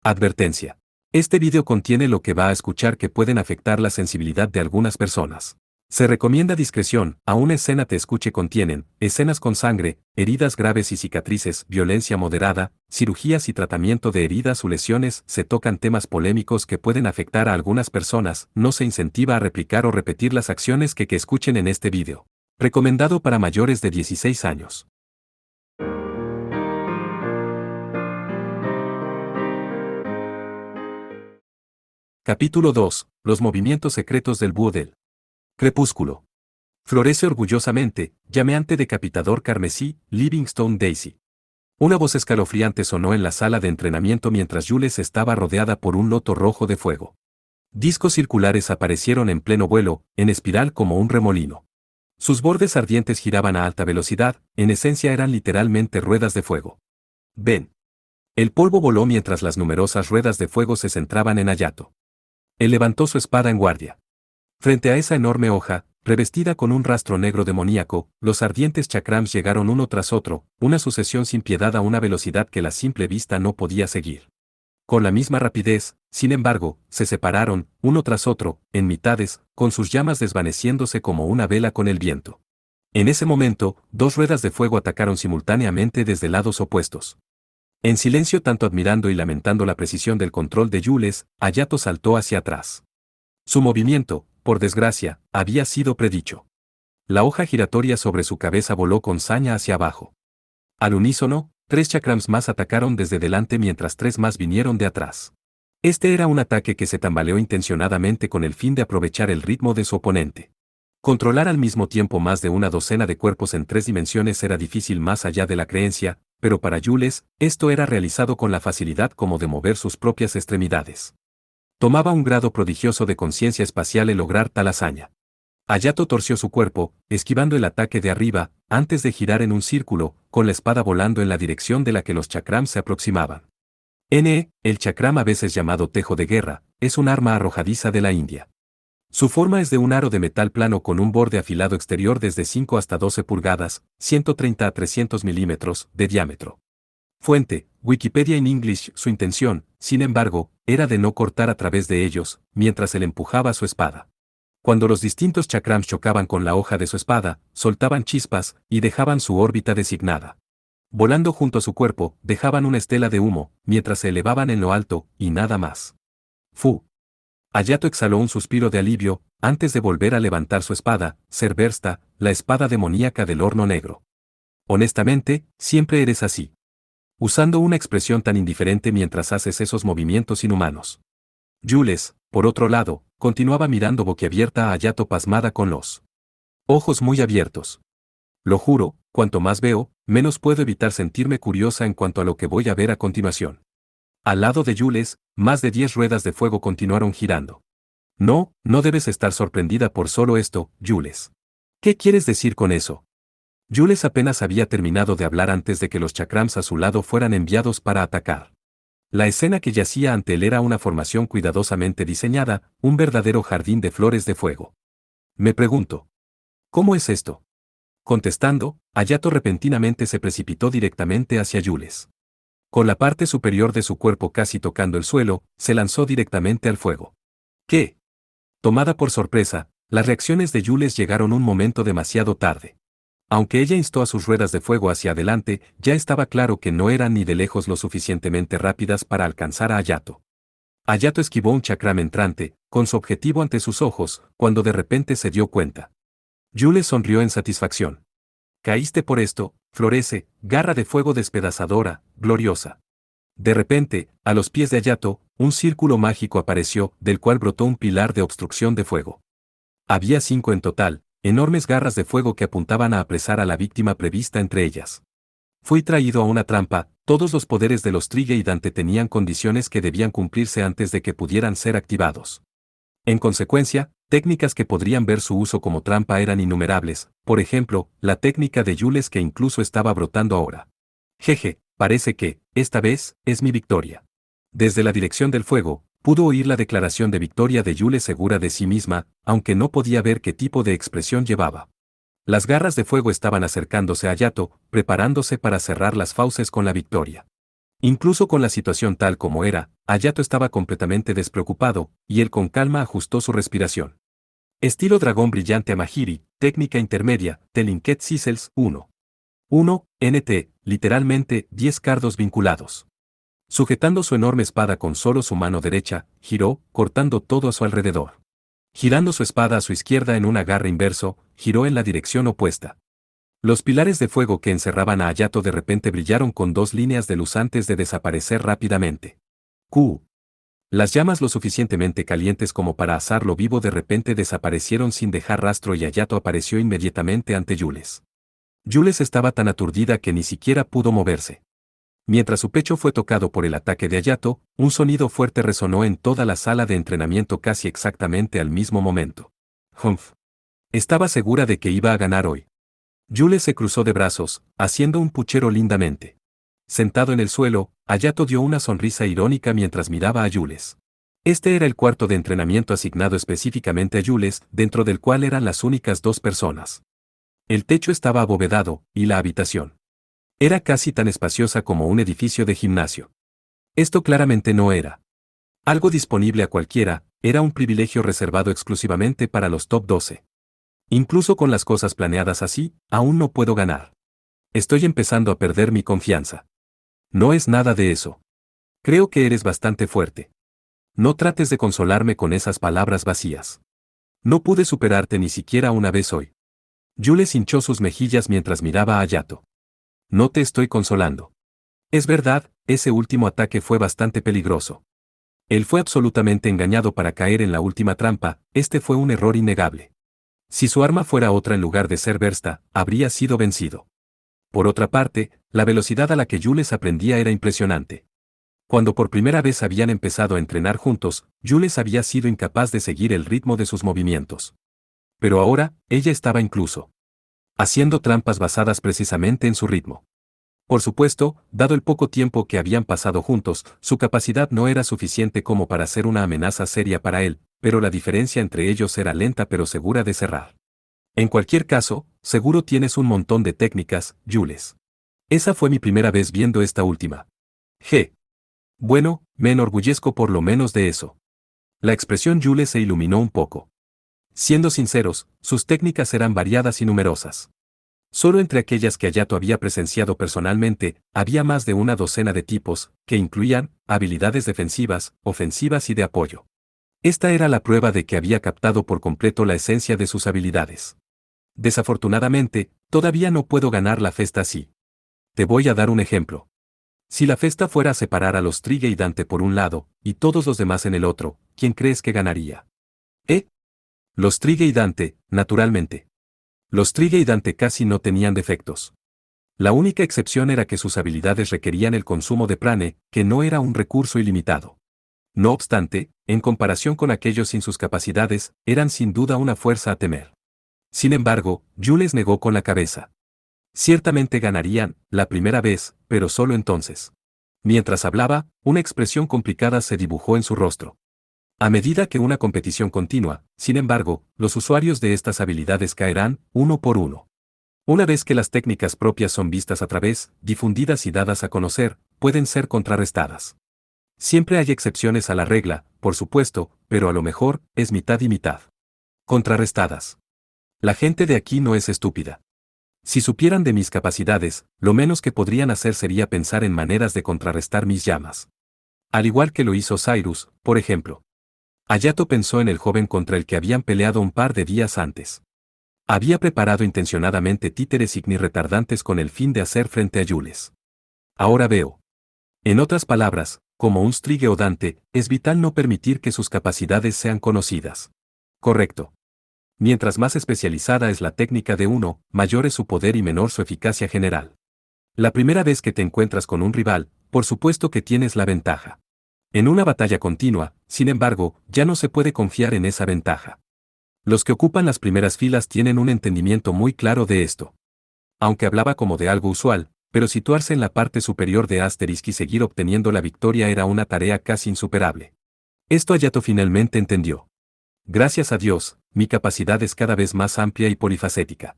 Advertencia. Este video contiene lo que va a escuchar que pueden afectar la sensibilidad de algunas personas. Se recomienda discreción, aún escena te escuche contienen, escenas con sangre, heridas graves y cicatrices, violencia moderada, cirugías y tratamiento de heridas o lesiones, se tocan temas polémicos que pueden afectar a algunas personas, no se incentiva a replicar o repetir las acciones que escuchen en este video. Recomendado para mayores de 16 años. Capítulo 2. Los movimientos secretos del búho del crepúsculo. Florece orgullosamente, llameante decapitador carmesí, Livingstone Daisy. Una voz escalofriante sonó en la sala de entrenamiento mientras Jules estaba rodeada por un loto rojo de fuego. Discos circulares aparecieron en pleno vuelo, en espiral como un remolino. Sus bordes ardientes giraban a alta velocidad, en esencia eran literalmente ruedas de fuego. Ven. El polvo voló mientras las numerosas ruedas de fuego se centraban en Hayato. Él levantó su espada en guardia. Frente a esa enorme hoja, revestida con un rastro negro demoníaco, los ardientes chakrams llegaron uno tras otro, una sucesión sin piedad a una velocidad que la simple vista no podía seguir. Con la misma rapidez, sin embargo, se separaron, uno tras otro, en mitades, con sus llamas desvaneciéndose como una vela con el viento. En ese momento, dos ruedas de fuego atacaron simultáneamente desde lados opuestos. En silencio, tanto admirando y lamentando la precisión del control de Jules, Hayato saltó hacia atrás. Su movimiento, por desgracia, había sido predicho. La hoja giratoria sobre su cabeza voló con saña hacia abajo. Al unísono, 3 chakrams más atacaron desde delante mientras 3 más vinieron de atrás. Este era un ataque que se tambaleó intencionadamente con el fin de aprovechar el ritmo de su oponente. Controlar al mismo tiempo más de una docena de cuerpos en 3 dimensiones era difícil más allá de la creencia, pero para Jules, esto era realizado con la facilidad como de mover sus propias extremidades. Tomaba un grado prodigioso de conciencia espacial el lograr tal hazaña. Hayato torció su cuerpo, esquivando el ataque de arriba, antes de girar en un círculo, con la espada volando en la dirección de la que los chakrams se aproximaban. El chakram, a veces llamado tejo de guerra, es un arma arrojadiza de la India. Su forma es de un aro de metal plano con un borde afilado exterior desde 5 hasta 12 pulgadas, 130 a 300 milímetros, de diámetro. Fuente, Wikipedia in English. Su intención, sin embargo, era de no cortar a través de ellos, mientras él empujaba su espada. Cuando los distintos chakrams chocaban con la hoja de su espada, soltaban chispas, y dejaban su órbita designada. Volando junto a su cuerpo, dejaban una estela de humo, mientras se elevaban en lo alto, y nada más. Fu. Hayato exhaló un suspiro de alivio, antes de volver a levantar su espada, Cerbersta, la espada demoníaca del horno negro. Honestamente, siempre eres así. Usando una expresión tan indiferente mientras haces esos movimientos inhumanos. Jules, por otro lado, continuaba mirando boquiabierta a Hayato pasmada con los ojos muy abiertos. Lo juro, cuanto más veo, menos puedo evitar sentirme curiosa en cuanto a lo que voy a ver a continuación. Al lado de Jules, más de 10 ruedas de fuego continuaron girando. No debes estar sorprendida por solo esto, Jules. ¿Qué quieres decir con eso? Jules apenas había terminado de hablar antes de que los chakrams a su lado fueran enviados para atacar. La escena que yacía ante él era una formación cuidadosamente diseñada, un verdadero jardín de flores de fuego. Me pregunto, ¿cómo es esto? Contestando, Hayato repentinamente se precipitó directamente hacia Jules. Con la parte superior de su cuerpo casi tocando el suelo, se lanzó directamente al fuego. ¿Qué? Tomada por sorpresa, las reacciones de Jules llegaron un momento demasiado tarde. Aunque ella instó a sus ruedas de fuego hacia adelante, ya estaba claro que no eran ni de lejos lo suficientemente rápidas para alcanzar a Hayato. Hayato esquivó un chakram entrante, con su objetivo ante sus ojos, cuando de repente se dio cuenta. Jules sonrió en satisfacción. Caíste por esto, florece, garra de fuego despedazadora, gloriosa. De repente, a los pies de Hayato, un círculo mágico apareció, del cual brotó un pilar de obstrucción de fuego. Había 5 en total, enormes garras de fuego que apuntaban a apresar a la víctima prevista entre ellas. Fui traído a una trampa, todos los poderes de los Trigger y Dante tenían condiciones que debían cumplirse antes de que pudieran ser activados. En consecuencia, técnicas que podrían ver su uso como trampa eran innumerables, por ejemplo, la técnica de Jules que incluso estaba brotando ahora. Jeje, parece que, esta vez, es mi victoria. Desde la dirección del fuego, pudo oír la declaración de victoria de Jules segura de sí misma, aunque no podía ver qué tipo de expresión llevaba. Las garras de fuego estaban acercándose a Hayato, preparándose para cerrar las fauces con la victoria. Incluso con la situación tal como era, Hayato estaba completamente despreocupado, y él con calma ajustó su respiración. Estilo dragón brillante Amahiri, técnica intermedia, Telinket Sissels 1. 1, NT, literalmente, 10 cardos vinculados. Sujetando su enorme espada con solo su mano derecha, giró, cortando todo a su alrededor. Girando su espada a su izquierda en un agarre inverso, giró en la dirección opuesta. Los pilares de fuego que encerraban a Hayato de repente brillaron con 2 líneas de luz antes de desaparecer rápidamente. Q. Las llamas lo suficientemente calientes como para asarlo vivo de repente desaparecieron sin dejar rastro y Hayato apareció inmediatamente ante Jules. Jules estaba tan aturdida que ni siquiera pudo moverse. Mientras su pecho fue tocado por el ataque de Hayato, un sonido fuerte resonó en toda la sala de entrenamiento casi exactamente al mismo momento. Humph. Estaba segura de que iba a ganar hoy. Jules se cruzó de brazos, haciendo un puchero lindamente. Sentado en el suelo, Hayato dio una sonrisa irónica mientras miraba a Jules. Este era el cuarto de entrenamiento asignado específicamente a Jules, dentro del cual eran las únicas 2 personas. El techo estaba abovedado, y la habitación era casi tan espaciosa como un edificio de gimnasio. Esto claramente no era algo disponible a cualquiera, era un privilegio reservado exclusivamente para los top 12. Incluso con las cosas planeadas así, aún no puedo ganar. Estoy empezando a perder mi confianza. No es nada de eso. Creo que eres bastante fuerte. No trates de consolarme con esas palabras vacías. No pude superarte ni siquiera una vez hoy. Jules hinchó sus mejillas mientras miraba a Hayato. No te estoy consolando. Es verdad, ese último ataque fue bastante peligroso. Él fue absolutamente engañado para caer en la última trampa, este fue un error innegable. Si su arma fuera otra en lugar de ser Versta, habría sido vencido. Por otra parte, la velocidad a la que Jules aprendía era impresionante. Cuando por primera vez habían empezado a entrenar juntos, Jules había sido incapaz de seguir el ritmo de sus movimientos. Pero ahora, ella estaba incluso haciendo trampas basadas precisamente en su ritmo. Por supuesto, dado el poco tiempo que habían pasado juntos, su capacidad no era suficiente como para ser una amenaza seria para él, pero la diferencia entre ellos era lenta pero segura de cerrar. En cualquier caso, seguro tienes un montón de técnicas, Jules. Esa fue mi primera vez viendo esta última. G. Bueno, me enorgullezco por lo menos de eso. La expresión Jules se iluminó un poco. Siendo sinceros, sus técnicas eran variadas y numerosas. Solo entre aquellas que Hayato había presenciado personalmente, había más de una docena de tipos, que incluían habilidades defensivas, ofensivas y de apoyo. Esta era la prueba de que había captado por completo la esencia de sus habilidades. Desafortunadamente, todavía no puedo ganar la festa así. Te voy a dar un ejemplo. Si la festa fuera a separar a los Trigue y Dante por un lado, y todos los demás en el otro, ¿quién crees que ganaría? Los Trigue y Dante, naturalmente. Los Trigue y Dante casi no tenían defectos. La única excepción era que sus habilidades requerían el consumo de prane, que no era un recurso ilimitado. No obstante, en comparación con aquellos sin sus capacidades, eran sin duda una fuerza a temer. Sin embargo, Jules negó con la cabeza. Ciertamente ganarían, la primera vez, pero solo entonces. Mientras hablaba, una expresión complicada se dibujó en su rostro. A medida que una competición continúa, sin embargo, los usuarios de estas habilidades caerán, uno por uno. Una vez que las técnicas propias son vistas a través, difundidas y dadas a conocer, pueden ser contrarrestadas. Siempre hay excepciones a la regla, por supuesto, pero a lo mejor, es mitad y mitad. Contrarrestadas. La gente de aquí no es estúpida. Si supieran de mis capacidades, lo menos que podrían hacer sería pensar en maneras de contrarrestar mis llamas. Al igual que lo hizo Cyrus, por ejemplo. Hayato pensó en el joven contra el que habían peleado un par de días antes. Había preparado intencionadamente títeres igni retardantes con el fin de hacer frente a Jules. Ahora veo. En otras palabras, como un Strigue o Dante, es vital no permitir que sus capacidades sean conocidas. Correcto. Mientras más especializada es la técnica de uno, mayor es su poder y menor su eficacia general. La primera vez que te encuentras con un rival, por supuesto que tienes la ventaja. En una batalla continua, sin embargo, ya no se puede confiar en esa ventaja. Los que ocupan las primeras filas tienen un entendimiento muy claro de esto. Aunque hablaba como de algo usual, pero situarse en la parte superior de Asterisk y seguir obteniendo la victoria era una tarea casi insuperable. Esto Hayato finalmente entendió. Gracias a Dios, mi capacidad es cada vez más amplia y polifacética.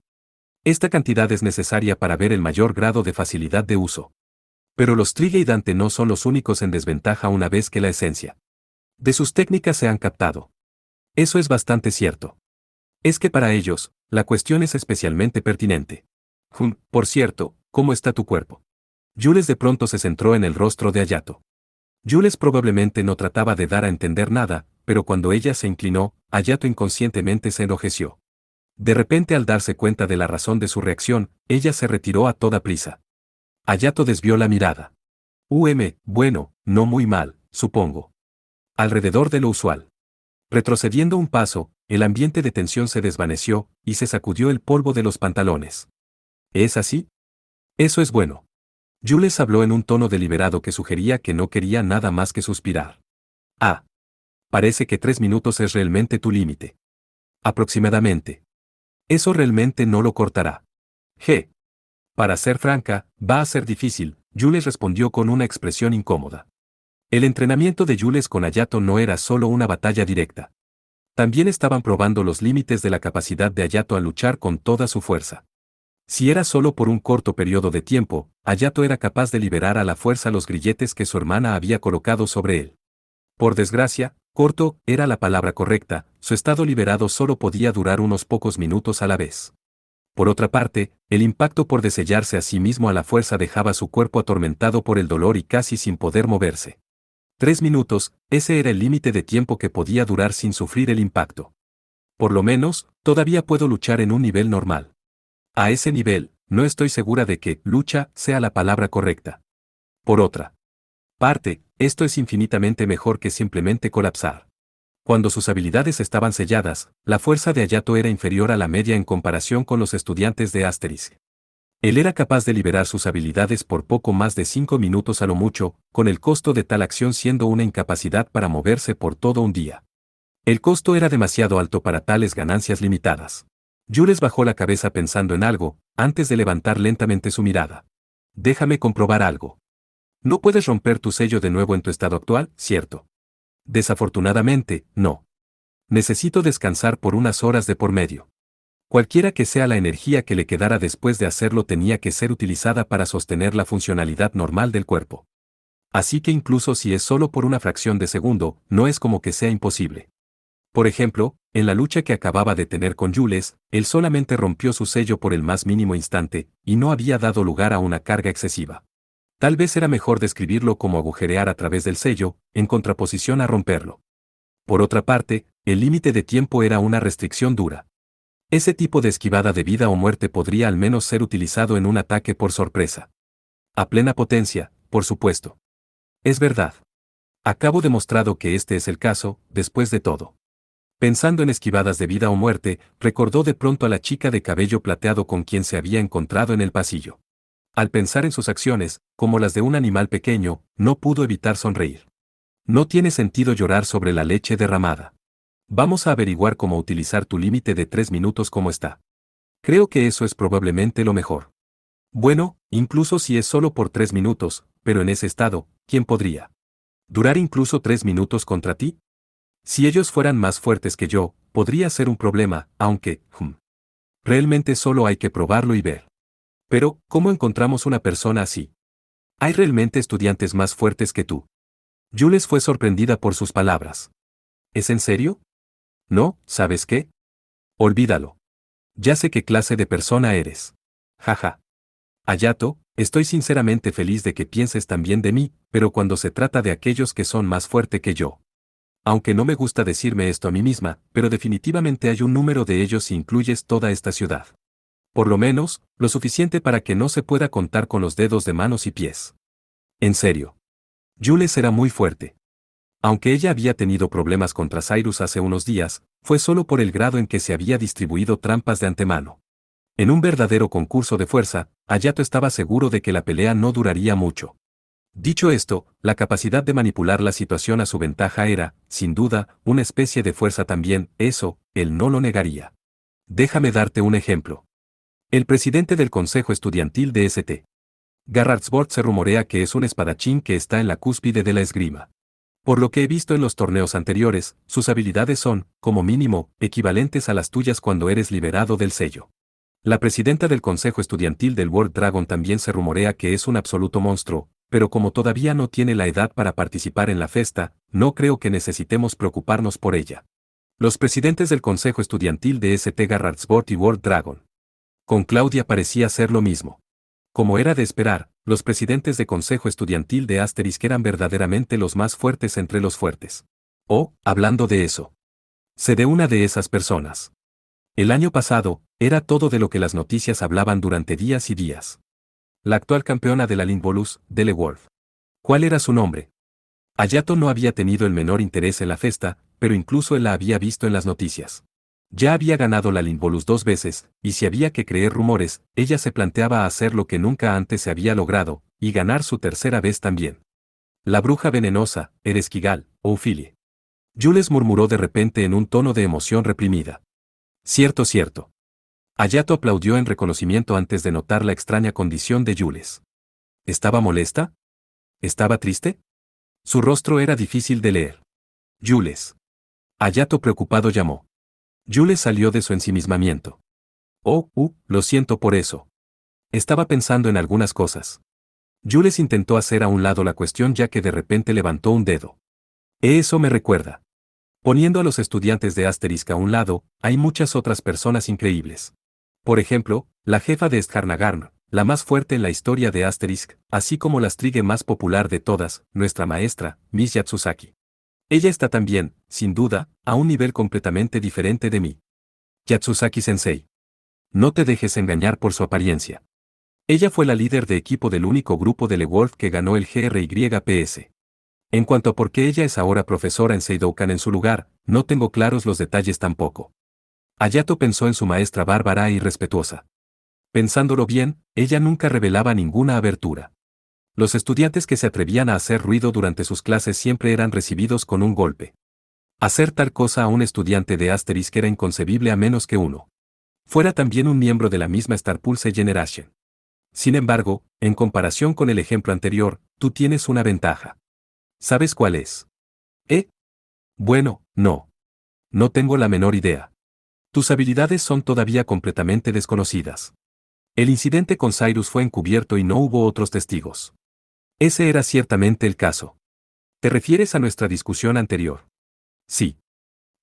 Esta cantidad es necesaria para ver el mayor grado de facilidad de uso. Pero los Trigue y Dante no son los únicos en desventaja una vez que la esencia de sus técnicas se han captado. Eso es bastante cierto. Es que para ellos, la cuestión es especialmente pertinente. Por cierto, ¿cómo está tu cuerpo? Jules de pronto se centró en el rostro de Hayato. Jules probablemente no trataba de dar a entender nada, pero cuando ella se inclinó, Hayato inconscientemente se enrojeció. De repente, al darse cuenta de la razón de su reacción, ella se retiró a toda prisa. Hayato desvió la mirada. Bueno, no muy mal, supongo. Alrededor de lo usual. Retrocediendo un paso, el ambiente de tensión se desvaneció, y se sacudió el polvo de los pantalones. ¿Es así? Eso es bueno. Jules habló en un tono deliberado que sugería que no quería nada más que suspirar. Ah. Parece que 3 minutos es realmente tu límite. Aproximadamente. Eso realmente no lo cortará. G. Para ser franca, va a ser difícil, Jules respondió con una expresión incómoda. El entrenamiento de Jules con Hayato no era solo una batalla directa. También estaban probando los límites de la capacidad de Hayato a luchar con toda su fuerza. Si era solo por un corto periodo de tiempo, Hayato era capaz de liberar a la fuerza los grilletes que su hermana había colocado sobre él. Por desgracia, corto era la palabra correcta, su estado liberado solo podía durar unos pocos minutos a la vez. Por otra parte, el impacto por desellarse a sí mismo a la fuerza dejaba su cuerpo atormentado por el dolor y casi sin poder moverse. 3 minutos, ese era el límite de tiempo que podía durar sin sufrir el impacto. Por lo menos, todavía puedo luchar en un nivel normal. A ese nivel, no estoy segura de que lucha sea la palabra correcta. Por otra parte, esto es infinitamente mejor que simplemente colapsar. Cuando sus habilidades estaban selladas, la fuerza de Hayato era inferior a la media en comparación con los estudiantes de Asterisk. Él era capaz de liberar sus habilidades por poco más de 5 minutos a lo mucho, con el costo de tal acción siendo una incapacidad para moverse por todo un día. El costo era demasiado alto para tales ganancias limitadas. Jules bajó la cabeza pensando en algo, antes de levantar lentamente su mirada. Déjame comprobar algo. No puedes romper tu sello de nuevo en tu estado actual, ¿cierto? Desafortunadamente, no. Necesito descansar por unas horas de por medio. Cualquiera que sea la energía que le quedara después de hacerlo tenía que ser utilizada para sostener la funcionalidad normal del cuerpo. Así que incluso si es solo por una fracción de segundo, no es como que sea imposible. Por ejemplo, en la lucha que acababa de tener con Jules, él solamente rompió su sello por el más mínimo instante, y no había dado lugar a una carga excesiva. Tal vez era mejor describirlo como agujerear a través del sello, en contraposición a romperlo. Por otra parte, el límite de tiempo era una restricción dura. Ese tipo de esquivada de vida o muerte podría al menos ser utilizado en un ataque por sorpresa. A plena potencia, por supuesto. Es verdad. Acabo demostrado que este es el caso, después de todo. Pensando en esquivadas de vida o muerte, recordó de pronto a la chica de cabello plateado con quien se había encontrado en el pasillo. Al pensar en sus acciones, como las de un animal pequeño, no pudo evitar sonreír. No tiene sentido llorar sobre la leche derramada. Vamos a averiguar cómo utilizar tu límite de 3 minutos como está. Creo que eso es probablemente lo mejor. Bueno, incluso si es solo por 3 minutos, pero en ese estado, ¿quién podría durar incluso 3 minutos contra ti? Si ellos fueran más fuertes que yo, podría ser un problema, aunque, realmente solo hay que probarlo y ver. Pero, ¿cómo encontramos una persona así? ¿Hay realmente estudiantes más fuertes que tú? Jules fue sorprendida por sus palabras. ¿Es en serio? No, ¿sabes qué? Olvídalo. Ya sé qué clase de persona eres. Jaja. Hayato, estoy sinceramente feliz de que pienses tan bien de mí, pero cuando se trata de aquellos que son más fuerte que yo. Aunque no me gusta decirme esto a mí misma, pero definitivamente hay un número de ellos si incluyes toda esta ciudad. Por lo menos, lo suficiente para que no se pueda contar con los dedos de manos y pies. En serio. Jules era muy fuerte. Aunque ella había tenido problemas contra Cyrus hace unos días, fue solo por el grado en que se había distribuido trampas de antemano. En un verdadero concurso de fuerza, Hayato estaba seguro de que la pelea no duraría mucho. Dicho esto, la capacidad de manipular la situación a su ventaja era, sin duda, una especie de fuerza también, eso, él no lo negaría. Déjame darte un ejemplo. El presidente del Consejo Estudiantil de St. Garratsborg se rumorea que es un espadachín que está en la cúspide de la esgrima. Por lo que he visto en los torneos anteriores, sus habilidades son, como mínimo, equivalentes a las tuyas cuando eres liberado del sello. La presidenta del Consejo Estudiantil del World Dragon también se rumorea que es un absoluto monstruo, pero como todavía no tiene la edad para participar en la fiesta, no creo que necesitemos preocuparnos por ella. Los presidentes del Consejo Estudiantil de St. Gerhardsborg y World Dragon. Con Claudia parecía ser lo mismo. Como era de esperar, los presidentes de Consejo Estudiantil de Asterisk eran verdaderamente los más fuertes entre los fuertes. Oh, hablando de eso. Sé de una de esas personas. El año pasado, era todo de lo que las noticias hablaban durante días y días. La actual campeona de la Lindbolus, Dele Wolf. ¿Cuál era su nombre? Hayato no había tenido el menor interés en la fiesta, pero incluso él la había visto en las noticias. Ya había ganado la Lindbolus 2 veces, y si había que creer rumores, ella se planteaba hacer lo que nunca antes se había logrado, y ganar su tercera vez también. La bruja venenosa, Ereshkigal, o Ophilie. Jules murmuró de repente en un tono de emoción reprimida. Cierto, cierto. Hayato aplaudió en reconocimiento antes de notar la extraña condición de Jules. ¿Estaba molesta? ¿Estaba triste? Su rostro era difícil de leer. Jules. Hayato preocupado llamó. Jules salió de su ensimismamiento. Oh, lo siento por eso. Estaba pensando en algunas cosas. Jules intentó hacer a un lado la cuestión ya que de repente levantó un dedo. Eso me recuerda. Poniendo a los estudiantes de Asterisk a un lado, hay muchas otras personas increíbles. Por ejemplo, la jefa de Stjarnagard, la más fuerte en la historia de Asterisk, así como la Strige más popular de todas, nuestra maestra, Miss Yatsusaki. Ella está también, sin duda, a un nivel completamente diferente de mí. Yatsusaki-sensei. No te dejes engañar por su apariencia. Ella fue la líder de equipo del único grupo de LeWolf que ganó el GRYPS. En cuanto a por qué ella es ahora profesora en Seidoukan en su lugar, no tengo claros los detalles tampoco. Hayato pensó en su maestra bárbara y respetuosa. Pensándolo bien, ella nunca revelaba ninguna abertura. Los estudiantes que se atrevían a hacer ruido durante sus clases siempre eran recibidos con un golpe. Hacer tal cosa a un estudiante de Asterisk era inconcebible a menos que uno fuera también un miembro de la misma Star Pulse Generation. Sin embargo, en comparación con el ejemplo anterior, tú tienes una ventaja. ¿Sabes cuál es? Bueno, no. No tengo la menor idea. Tus habilidades son todavía completamente desconocidas. El incidente con Cyrus fue encubierto y no hubo otros testigos. Ese era ciertamente el caso. ¿Te refieres a nuestra discusión anterior? Sí.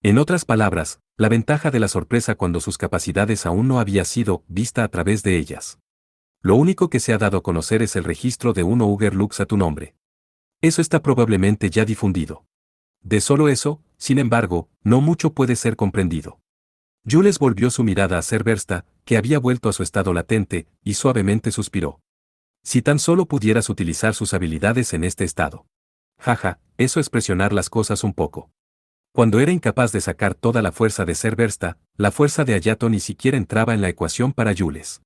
En otras palabras, la ventaja de la sorpresa cuando sus capacidades aún no había sido vista a través de ellas. Lo único que se ha dado a conocer es el registro de un Auger Lux a tu nombre. Eso está probablemente ya difundido. De solo eso, sin embargo, no mucho puede ser comprendido. Jules volvió su mirada a Serversta, que había vuelto a su estado latente, y suavemente suspiró. Si tan solo pudieras utilizar sus habilidades en este estado. Jaja, eso es presionar las cosas un poco. Cuando era incapaz de sacar toda la fuerza de Serversta, la fuerza de Hayato ni siquiera entraba en la ecuación para Jules.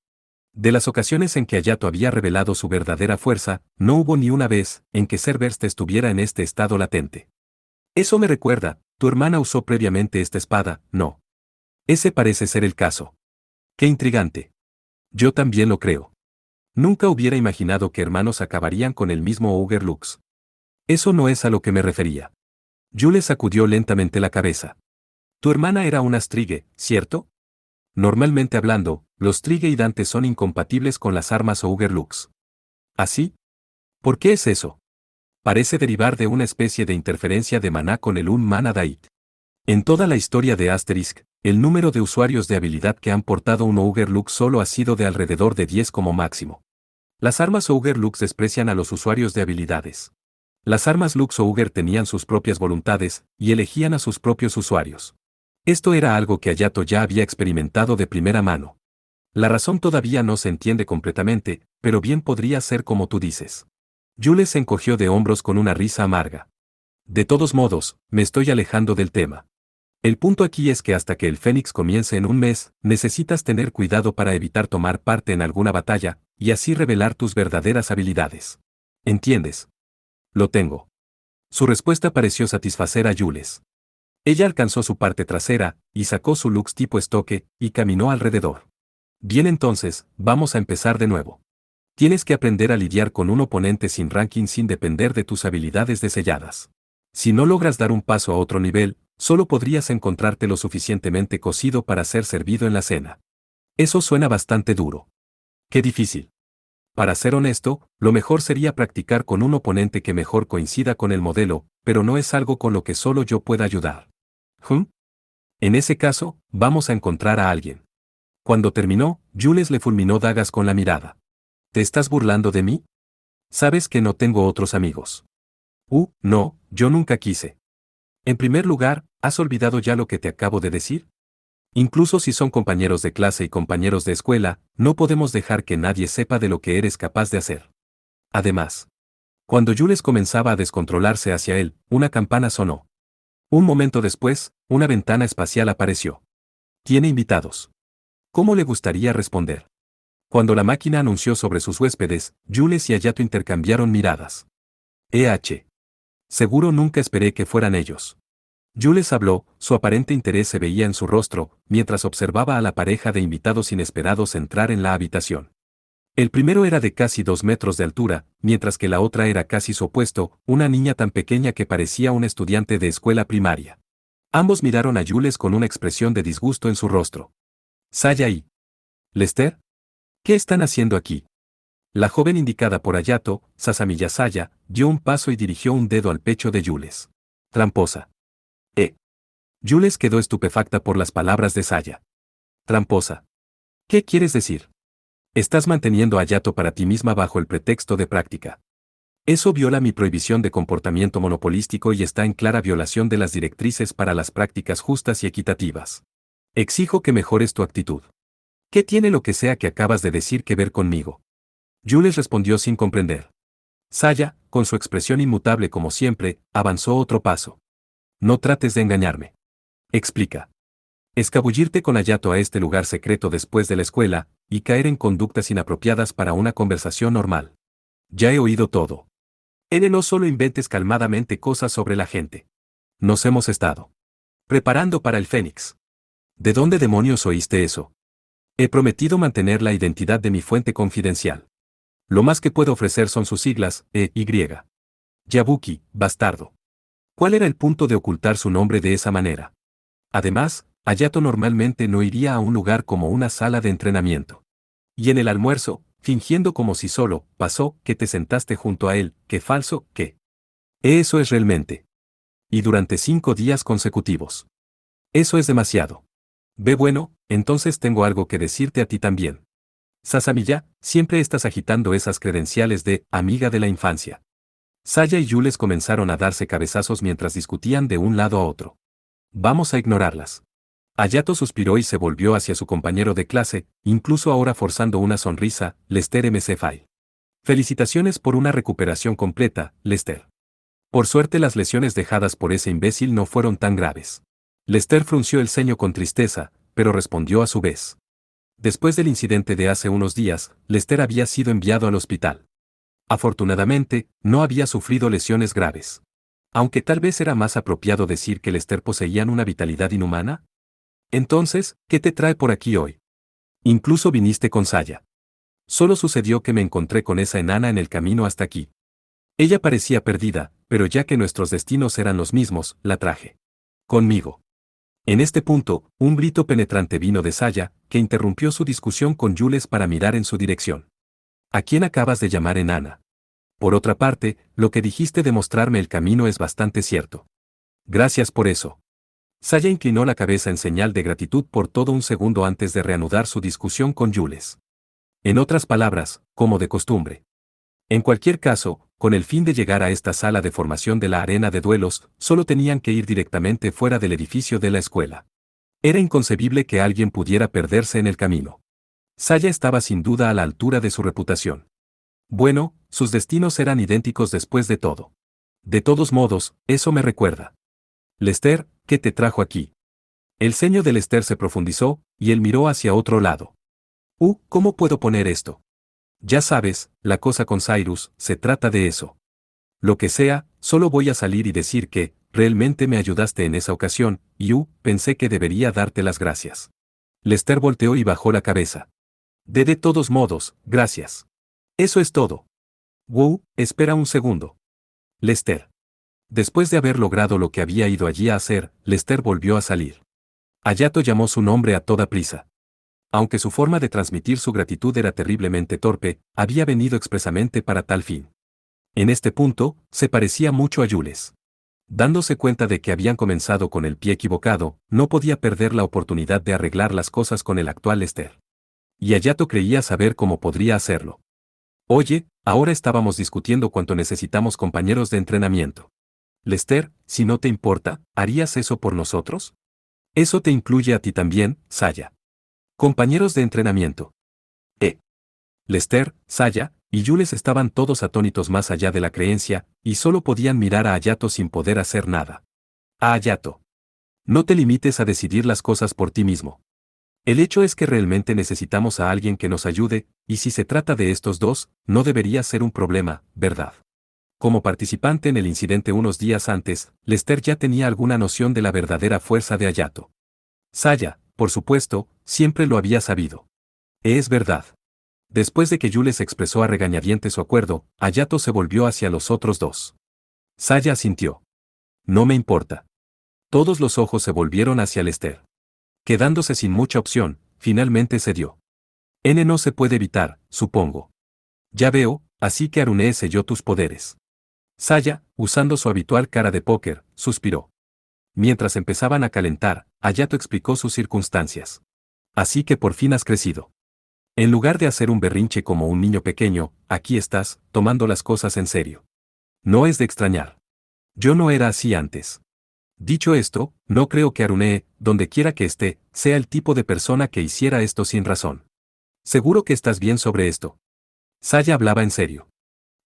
De las ocasiones en que Hayato había revelado su verdadera fuerza, no hubo ni una vez en que Serversta estuviera en este estado latente. Eso me recuerda, tu hermana usó previamente esta espada, ¿no? Ese parece ser el caso. Qué intrigante. Yo también lo creo. Nunca hubiera imaginado que hermanos acabarían con el mismo Auger Lux. Eso no es a lo que me refería. Jules sacudió lentamente la cabeza. Tu hermana era una Strige, ¿cierto? Normalmente hablando, los Strige y Dante son incompatibles con las armas Auger Lux. ¿Así? ¿Por qué es eso? Parece derivar de una especie de interferencia de maná con el Mana Dait. En toda la historia de Asterisk, el número de usuarios de habilidad que han portado un Auger Lux solo ha sido de alrededor de 10 como máximo. Las armas Auger Lux desprecian a los usuarios de habilidades. Las armas Lux Auger tenían sus propias voluntades, y elegían a sus propios usuarios. Esto era algo que Hayato ya había experimentado de primera mano. La razón todavía no se entiende completamente, pero bien podría ser como tú dices. Jules se encogió de hombros con una risa amarga. De todos modos, me estoy alejando del tema. El punto aquí es que hasta que el Fénix comience en un mes, necesitas tener cuidado para evitar tomar parte en alguna batalla, y así revelar tus verdaderas habilidades. ¿Entiendes? Lo tengo. Su respuesta pareció satisfacer a Jules. Ella alcanzó su parte trasera, y sacó su Lux tipo estoque, y caminó alrededor. Bien, entonces, vamos a empezar de nuevo. Tienes que aprender a lidiar con un oponente sin ranking sin depender de tus habilidades deselladas. Si no logras dar un paso a otro nivel, solo podrías encontrarte lo suficientemente cocido para ser servido en la cena. Eso suena bastante duro. Qué difícil. Para ser honesto, lo mejor sería practicar con un oponente que mejor coincida con el modelo, pero no es algo con lo que solo yo pueda ayudar. ¿Hm? En ese caso, vamos a encontrar a alguien. Cuando terminó, Jules le fulminó Dagas con la mirada. ¿Te estás burlando de mí? Sabes que no tengo otros amigos. No, yo nunca quise. En primer lugar, ¿has olvidado ya lo que te acabo de decir? Incluso si son compañeros de clase y compañeros de escuela, no podemos dejar que nadie sepa de lo que eres capaz de hacer. Además, cuando Jules comenzaba a descontrolarse hacia él, una campana sonó. Un momento después, una ventana espacial apareció. Tiene invitados. ¿Cómo le gustaría responder? Cuando la máquina anunció sobre sus huéspedes, Jules y Hayato intercambiaron miradas. Seguro nunca esperé que fueran ellos. Jules habló, su aparente interés se veía en su rostro, mientras observaba a la pareja de invitados inesperados entrar en la habitación. El primero era de casi 2 metros de altura, mientras que la otra era casi su opuesto, una niña tan pequeña que parecía un estudiante de escuela primaria. Ambos miraron a Jules con una expresión de disgusto en su rostro. Saya y Lester, ¿qué están haciendo aquí? La joven indicada por Hayato, Sasamiya Saya, dio un paso y dirigió un dedo al pecho de Jules. Tramposa. Jules quedó estupefacta por las palabras de Saya. Tramposa. ¿Qué quieres decir? Estás manteniendo a Hayato para ti misma bajo el pretexto de práctica. Eso viola mi prohibición de comportamiento monopolístico y está en clara violación de las directrices para las prácticas justas y equitativas. Exijo que mejores tu actitud. ¿Qué tiene lo que sea que acabas de decir que ver conmigo? Jules respondió sin comprender. Saya, con su expresión inmutable como siempre, avanzó otro paso. No trates de engañarme. Explica. Escabullirte con Hayato a este lugar secreto después de la escuela, y caer en conductas inapropiadas para una conversación normal. Ya he oído todo. No solo inventes calmadamente cosas sobre la gente. Nos hemos estado preparando para el Fénix. ¿De dónde demonios oíste eso? He prometido mantener la identidad de mi fuente confidencial. Lo más que puedo ofrecer son sus siglas, Y. Yabuki, bastardo. ¿Cuál era el punto de ocultar su nombre de esa manera? Además, Hayato normalmente no iría a un lugar como una sala de entrenamiento. Y en el almuerzo, fingiendo como si solo pasó que te sentaste junto a él, qué falso, ¿qué? Eso es realmente. Y durante 5 días consecutivos. Eso es demasiado. Ve bueno, entonces tengo algo que decirte a ti también. Sasamiya, siempre estás agitando esas credenciales de amiga de la infancia. Saya y Jules comenzaron a darse cabezazos mientras discutían de un lado a otro. Vamos a ignorarlas. Hayato suspiró y se volvió hacia su compañero de clase, incluso ahora forzando una sonrisa, Lester Mcfay. Felicitaciones por una recuperación completa, Lester. Por suerte las lesiones dejadas por ese imbécil no fueron tan graves. Lester frunció el ceño con tristeza, pero respondió a su vez. Después del incidente de hace unos días, Lester había sido enviado al hospital. Afortunadamente, no había sufrido lesiones graves. Aunque tal vez era más apropiado decir que Lester poseían una vitalidad inhumana. Entonces, ¿qué te trae por aquí hoy? Incluso viniste con Saya. Solo sucedió que me encontré con esa enana en el camino hasta aquí. Ella parecía perdida, pero ya que nuestros destinos eran los mismos, la traje conmigo. En este punto, un grito penetrante vino de Saya, que interrumpió su discusión con Jules para mirar en su dirección. ¿A quién acabas de llamar enana? Por otra parte, lo que dijiste de mostrarme el camino es bastante cierto. Gracias por eso. Saya inclinó la cabeza en señal de gratitud por todo un segundo antes de reanudar su discusión con Jules. En otras palabras, como de costumbre. En cualquier caso, con el fin de llegar a esta sala de formación de la arena de duelos, solo tenían que ir directamente fuera del edificio de la escuela. Era inconcebible que alguien pudiera perderse en el camino. Saya estaba sin duda a la altura de su reputación. Bueno, sus destinos eran idénticos después de todo. De todos modos, eso me recuerda. Lester, ¿qué te trajo aquí? El ceño de Lester se profundizó, y él miró hacia otro lado. ¿Cómo puedo poner esto? Ya sabes, la cosa con Cyrus, se trata de eso. Lo que sea, solo voy a salir y decir que, realmente me ayudaste en esa ocasión, y pensé que debería darte las gracias. Lester volteó y bajó la cabeza. De todos modos, gracias. Eso es todo. Espera un segundo. Lester. Después de haber logrado lo que había ido allí a hacer, Lester volvió a salir. Hayato llamó su nombre a toda prisa. Aunque su forma de transmitir su gratitud era terriblemente torpe, había venido expresamente para tal fin. En este punto, se parecía mucho a Jules. Dándose cuenta de que habían comenzado con el pie equivocado, no podía perder la oportunidad de arreglar las cosas con el actual Lester. Y Hayato creía saber cómo podría hacerlo. Oye, ahora estábamos discutiendo cuánto necesitamos compañeros de entrenamiento. Lester, si no te importa, ¿harías eso por nosotros? Eso te incluye a ti también, Saya. Compañeros de entrenamiento. Lester, Saya y Jules estaban todos atónitos más allá de la creencia, y solo podían mirar a Hayato sin poder hacer nada. A Hayato. No te limites a decidir las cosas por ti mismo. El hecho es que realmente necesitamos a alguien que nos ayude, y si se trata de estos dos, no debería ser un problema, ¿verdad? Como participante en el incidente unos días antes, Lester ya tenía alguna noción de la verdadera fuerza de Hayato. Saya, por supuesto, siempre lo había sabido. Es verdad. Después de que Jules expresó a regañadientes su acuerdo, Hayato se volvió hacia los otros dos. Saya asintió. No me importa. Todos los ojos se volvieron hacia Lester. Quedándose sin mucha opción, finalmente cedió. N no se puede evitar, supongo. Ya veo, así que Arune selló tus poderes. Saya, usando su habitual cara de póker, suspiró. Mientras empezaban a calentar, Hayato explicó sus circunstancias. Así que por fin has crecido. En lugar de hacer un berrinche como un niño pequeño, aquí estás, tomando las cosas en serio. No es de extrañar. Yo no era así antes. Dicho esto, no creo que Arune, donde quiera que esté, sea el tipo de persona que hiciera esto sin razón. Seguro que estás bien sobre esto. Saya hablaba en serio.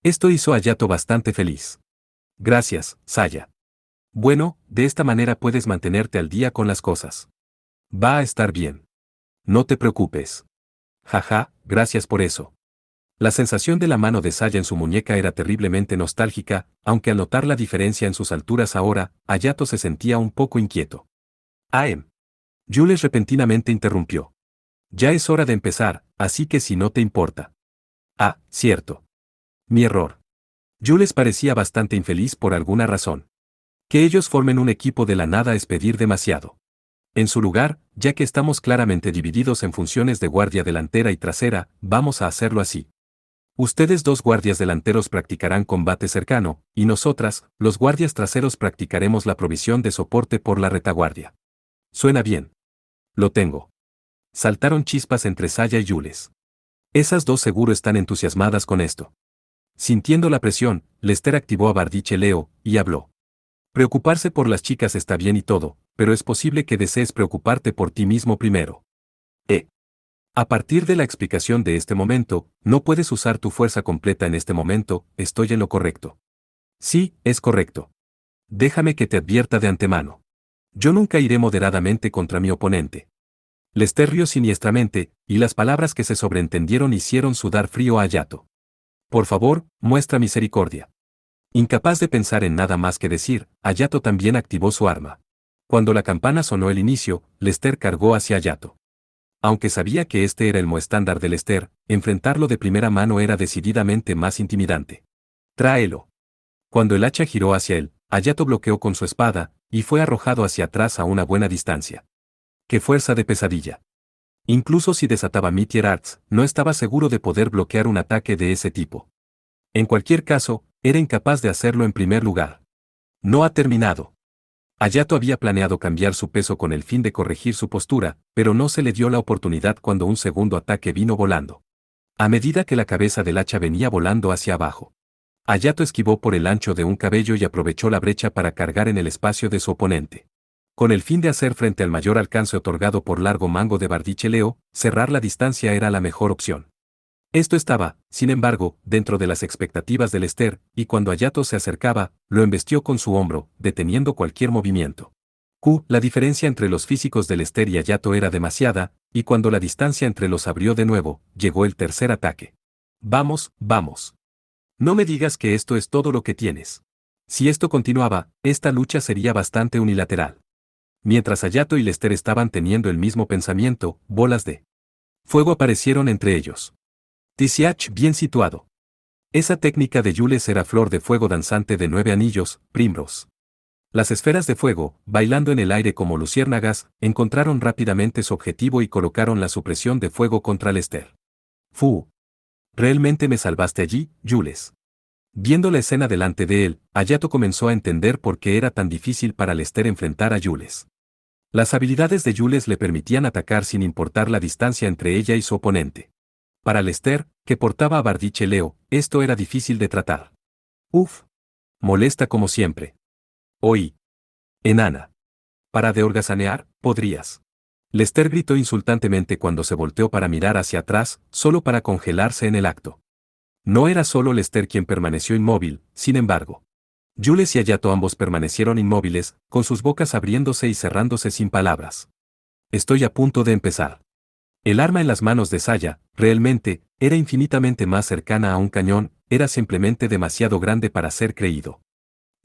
Esto hizo a Hayato bastante feliz. Gracias, Saya. Bueno, de esta manera puedes mantenerte al día con las cosas. Va a estar bien. No te preocupes. Jaja, gracias por eso. La sensación de la mano de Saya en su muñeca era terriblemente nostálgica, aunque al notar la diferencia en sus alturas ahora, Hayato se sentía un poco inquieto. Jules repentinamente interrumpió. Ya es hora de empezar, así que si no te importa. Ah, cierto. Mi error. Jules parecía bastante infeliz por alguna razón. Que ellos formen un equipo de la nada es pedir demasiado. En su lugar, ya que estamos claramente divididos en funciones de guardia delantera y trasera, vamos a hacerlo así. Ustedes dos guardias delanteros practicarán combate cercano, y nosotras, los guardias traseros practicaremos la provisión de soporte por la retaguardia. Suena bien. Lo tengo. Saltaron chispas entre Saya y Jules. Esas dos seguro están entusiasmadas con esto. Sintiendo la presión, Lester activó a Bardiche Leo, y habló. Preocuparse por las chicas está bien y todo, pero es posible que desees preocuparte por ti mismo primero. A partir de la explicación de este momento, no puedes usar tu fuerza completa en este momento, ¿estoy en lo correcto? Sí, es correcto. Déjame que te advierta de antemano. Yo nunca iré moderadamente contra mi oponente. Lester rió siniestramente, y las palabras que se sobreentendieron hicieron sudar frío a Hayato. Por favor, muestra misericordia. Incapaz de pensar en nada más que decir, Hayato también activó su arma. Cuando la campana sonó el inicio, Lester cargó hacia Hayato. Aunque sabía que este era el mo estándar de Lester, enfrentarlo de primera mano era decididamente más intimidante. Tráelo. Cuando el hacha giró hacia él, Hayato bloqueó con su espada, y fue arrojado hacia atrás a una buena distancia. ¡Qué fuerza de pesadilla! Incluso si desataba Meteor Arts, no estaba seguro de poder bloquear un ataque de ese tipo. En cualquier caso, era incapaz de hacerlo en primer lugar. No ha terminado. Hayato había planeado cambiar su peso con el fin de corregir su postura, pero no se le dio la oportunidad cuando un segundo ataque vino volando. A medida que la cabeza del hacha venía volando hacia abajo, Hayato esquivó por el ancho de un cabello y aprovechó la brecha para cargar en el espacio de su oponente. Con el fin de hacer frente al mayor alcance otorgado por largo mango de Bardiche Leo, cerrar la distancia era la mejor opción. Esto estaba, sin embargo, dentro de las expectativas de Lester, y cuando Hayato se acercaba, lo embestió con su hombro, deteniendo cualquier movimiento. La diferencia entre los físicos de Lester y Hayato era demasiada, y cuando la distancia entre los abrió de nuevo, llegó el tercer ataque. Vamos, vamos. No me digas que esto es todo lo que tienes. Si esto continuaba, esta lucha sería bastante unilateral. Mientras Hayato y Lester estaban teniendo el mismo pensamiento, bolas de fuego aparecieron entre ellos. Tisiach bien situado. Esa técnica de Jules era flor de fuego danzante de 9 anillos, Primrose. Las esferas de fuego, bailando en el aire como luciérnagas, encontraron rápidamente su objetivo y colocaron la supresión de fuego contra Lester. ¡Fu! ¿Realmente me salvaste allí, Jules? Viendo la escena delante de él, Hayato comenzó a entender por qué era tan difícil para Lester enfrentar a Jules. Las habilidades de Jules le permitían atacar sin importar la distancia entre ella y su oponente. Para Lester, que portaba a Bardiche Leo, esto era difícil de tratar. Uf. Molesta como siempre. Oí. Enana. Para de holgazanear, podrías. Lester gritó insultantemente cuando se volteó para mirar hacia atrás, solo para congelarse en el acto. No era solo Lester quien permaneció inmóvil, sin embargo. Jules y Hayato ambos permanecieron inmóviles, con sus bocas abriéndose y cerrándose sin palabras. Estoy a punto de empezar. El arma en las manos de Saya, realmente, era infinitamente más cercana a un cañón, era simplemente demasiado grande para ser creído.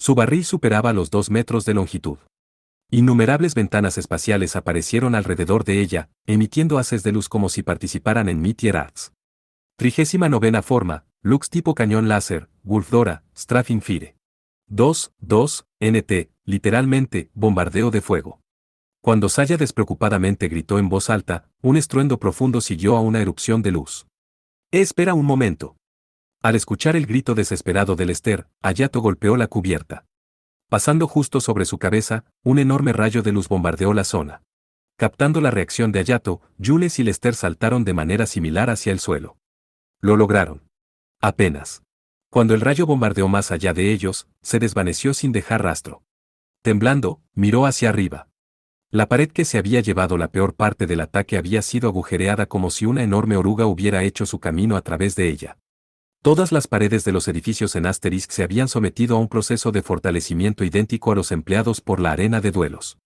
Su barril superaba los 2 metros de longitud. Innumerables ventanas espaciales aparecieron alrededor de ella, emitiendo haces de luz como si participaran en Meteor Arts. 39ª forma, Lux tipo cañón láser, Wolfdora, Strafing Fire. 2 NT, literalmente, bombardeo de fuego. Cuando Saya despreocupadamente gritó en voz alta, un estruendo profundo siguió a una erupción de luz. Espera un momento. Al escuchar el grito desesperado de Lester, Hayato golpeó la cubierta. Pasando justo sobre su cabeza, un enorme rayo de luz bombardeó la zona. Captando la reacción de Hayato, Jules y Lester saltaron de manera similar hacia el suelo. Lo lograron. Apenas. Cuando el rayo bombardeó más allá de ellos, se desvaneció sin dejar rastro. Temblando, miró hacia arriba. La pared que se había llevado la peor parte del ataque había sido agujereada como si una enorme oruga hubiera hecho su camino a través de ella. Todas las paredes de los edificios en Asterisk se habían sometido a un proceso de fortalecimiento idéntico a los empleados por la arena de duelos.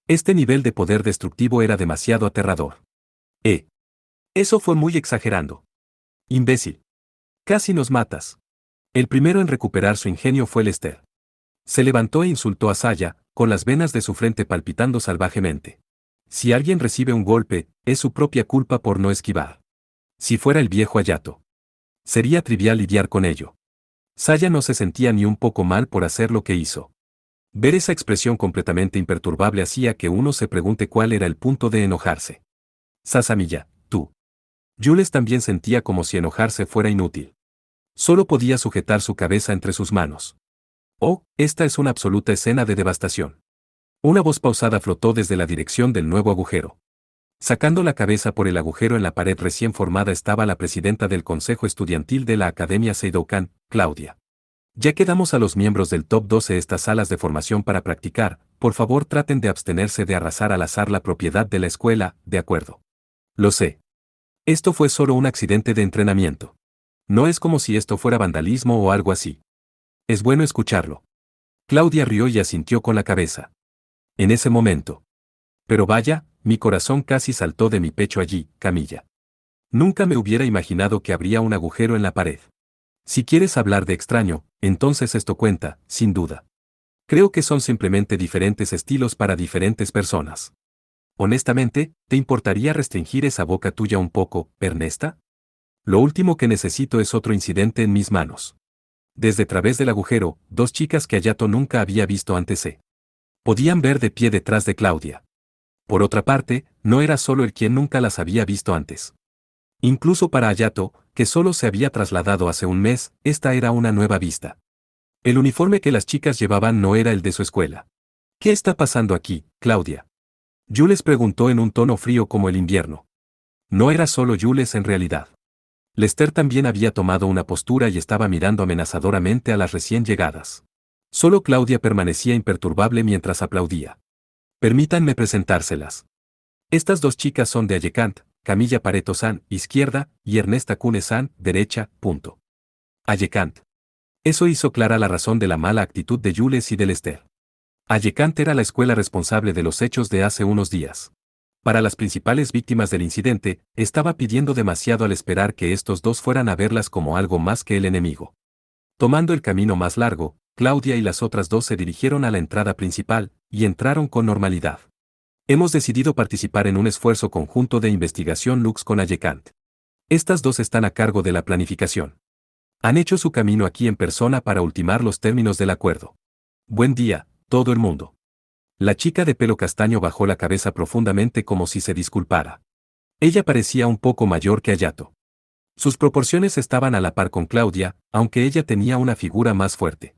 Este nivel de poder destructivo era demasiado aterrador. Eso fue muy exagerando. Imbécil. Casi nos matas. El primero en recuperar su ingenio fue Lester. Se levantó e insultó a Saya, con las venas de su frente palpitando salvajemente. Si alguien recibe un golpe, es su propia culpa por no esquivar. Si fuera el viejo Hayato, sería trivial lidiar con ello. Saya no se sentía ni un poco mal por hacer lo que hizo. Ver esa expresión completamente imperturbable hacía que uno se pregunte cuál era el punto de enojarse. Sasamiya, tú. Jules también sentía como si enojarse fuera inútil. Solo podía sujetar su cabeza entre sus manos. Oh, esta es una absoluta escena de devastación. Una voz pausada flotó desde la dirección del nuevo agujero. Sacando la cabeza por el agujero en la pared recién formada estaba la presidenta del Consejo Estudiantil de la Academia Seidokan, Claudia. Ya que damos a los miembros del Top 12 estas salas de formación para practicar, por favor traten de abstenerse de arrasar al azar la propiedad de la escuela, ¿de acuerdo? Lo sé. Esto fue solo un accidente de entrenamiento. No es como si esto fuera vandalismo o algo así. Es bueno escucharlo. Claudia rió y asintió con la cabeza. En ese momento. Pero vaya, mi corazón casi saltó de mi pecho allí, Camilla. Nunca me hubiera imaginado que habría un agujero en la pared. Si quieres hablar de extraño, entonces esto cuenta, sin duda. Creo que son simplemente diferentes estilos para diferentes personas. Honestamente, ¿te importaría restringir esa boca tuya un poco, Ernesta? Lo último que necesito es otro incidente en mis manos. Desde través del agujero, 2 chicas que Hayato nunca había visto antes se podían ver de pie detrás de Claudia. Por otra parte, no era solo él quien nunca las había visto antes. Incluso para Hayato, que solo se había trasladado hace un mes, esta era una nueva vista. El uniforme que las chicas llevaban no era el de su escuela. ¿Qué está pasando aquí, Claudia? Jules preguntó en un tono frío como el invierno. No era solo Jules en realidad. Lester también había tomado una postura y estaba mirando amenazadoramente a las recién llegadas. Solo Claudia permanecía imperturbable mientras aplaudía. Permítanme presentárselas. Estas 2 chicas son de Ayekant, Camilla Pareto-san, izquierda, y Ernesta Kune-san, derecha, punto. Ayekant. Eso hizo clara la razón de la mala actitud de Jules y de Lester. Ayekant era la escuela responsable de los hechos de hace unos días. Para las principales víctimas del incidente, estaba pidiendo demasiado al esperar que estos 2 fueran a verlas como algo más que el enemigo. Tomando el camino más largo, Claudia y las otras 2 se dirigieron a la entrada principal, y entraron con normalidad. Hemos decidido participar en un esfuerzo conjunto de investigación Lux con Ayekant. Estas 2 están a cargo de la planificación. Han hecho su camino aquí en persona para ultimar los términos del acuerdo. Buen día, todo el mundo. La chica de pelo castaño bajó la cabeza profundamente como si se disculpara. Ella parecía un poco mayor que Hayato. Sus proporciones estaban a la par con Claudia, aunque ella tenía una figura más fuerte.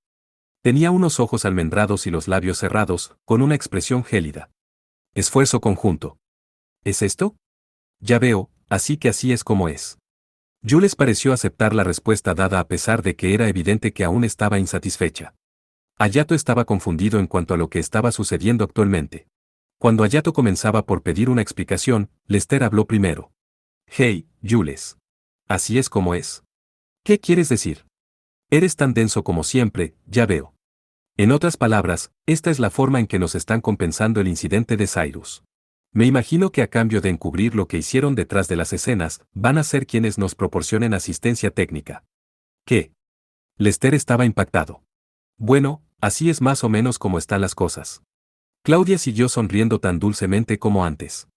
Tenía unos ojos almendrados y los labios cerrados, con una expresión gélida. Esfuerzo conjunto. ¿Es esto? Ya veo, así que así es como es. Jules pareció aceptar la respuesta dada a pesar de que era evidente que aún estaba insatisfecha. Hayato estaba confundido en cuanto a lo que estaba sucediendo actualmente. Cuando Hayato comenzaba por pedir una explicación, Lester habló primero. Hey, Jules. Así es como es. ¿Qué quieres decir? Eres tan denso como siempre, ya veo. En otras palabras, esta es la forma en que nos están compensando el incidente de Cyrus. Me imagino que a cambio de encubrir lo que hicieron detrás de las escenas, van a ser quienes nos proporcionen asistencia técnica. ¿Qué? Lester estaba impactado. Bueno, así es más o menos como están las cosas. Claudia siguió sonriendo tan dulcemente como antes.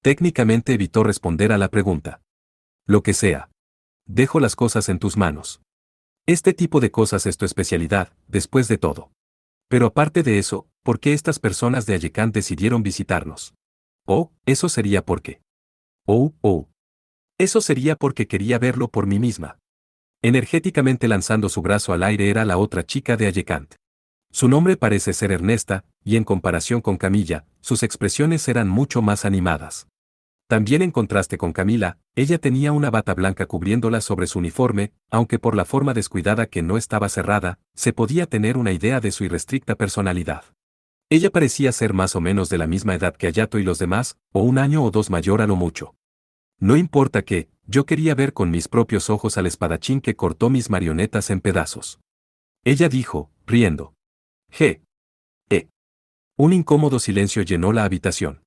Técnicamente evitó responder a la pregunta. Lo que sea. Dejo las cosas en tus manos. Este tipo de cosas es tu especialidad, después de todo. Pero aparte de eso, ¿por qué estas personas de Ayekant decidieron visitarnos? Oh, eso sería porque. Oh. Eso sería porque quería verlo por mí misma. Energéticamente lanzando su brazo al aire era la otra chica de Ayekant. Su nombre parece ser Ernesta, y en comparación con Camilla, sus expresiones eran mucho más animadas. También en contraste con Camila, ella tenía una bata blanca cubriéndola sobre su uniforme, aunque por la forma descuidada que no estaba cerrada, se podía tener una idea de su irrestricta personalidad. Ella parecía ser más o menos de la misma edad que Hayato y los demás, o un año o dos mayor a lo mucho. No importa que, yo quería ver con mis propios ojos al espadachín que cortó mis marionetas en pedazos. Ella dijo, riendo. G. Un incómodo silencio llenó la habitación.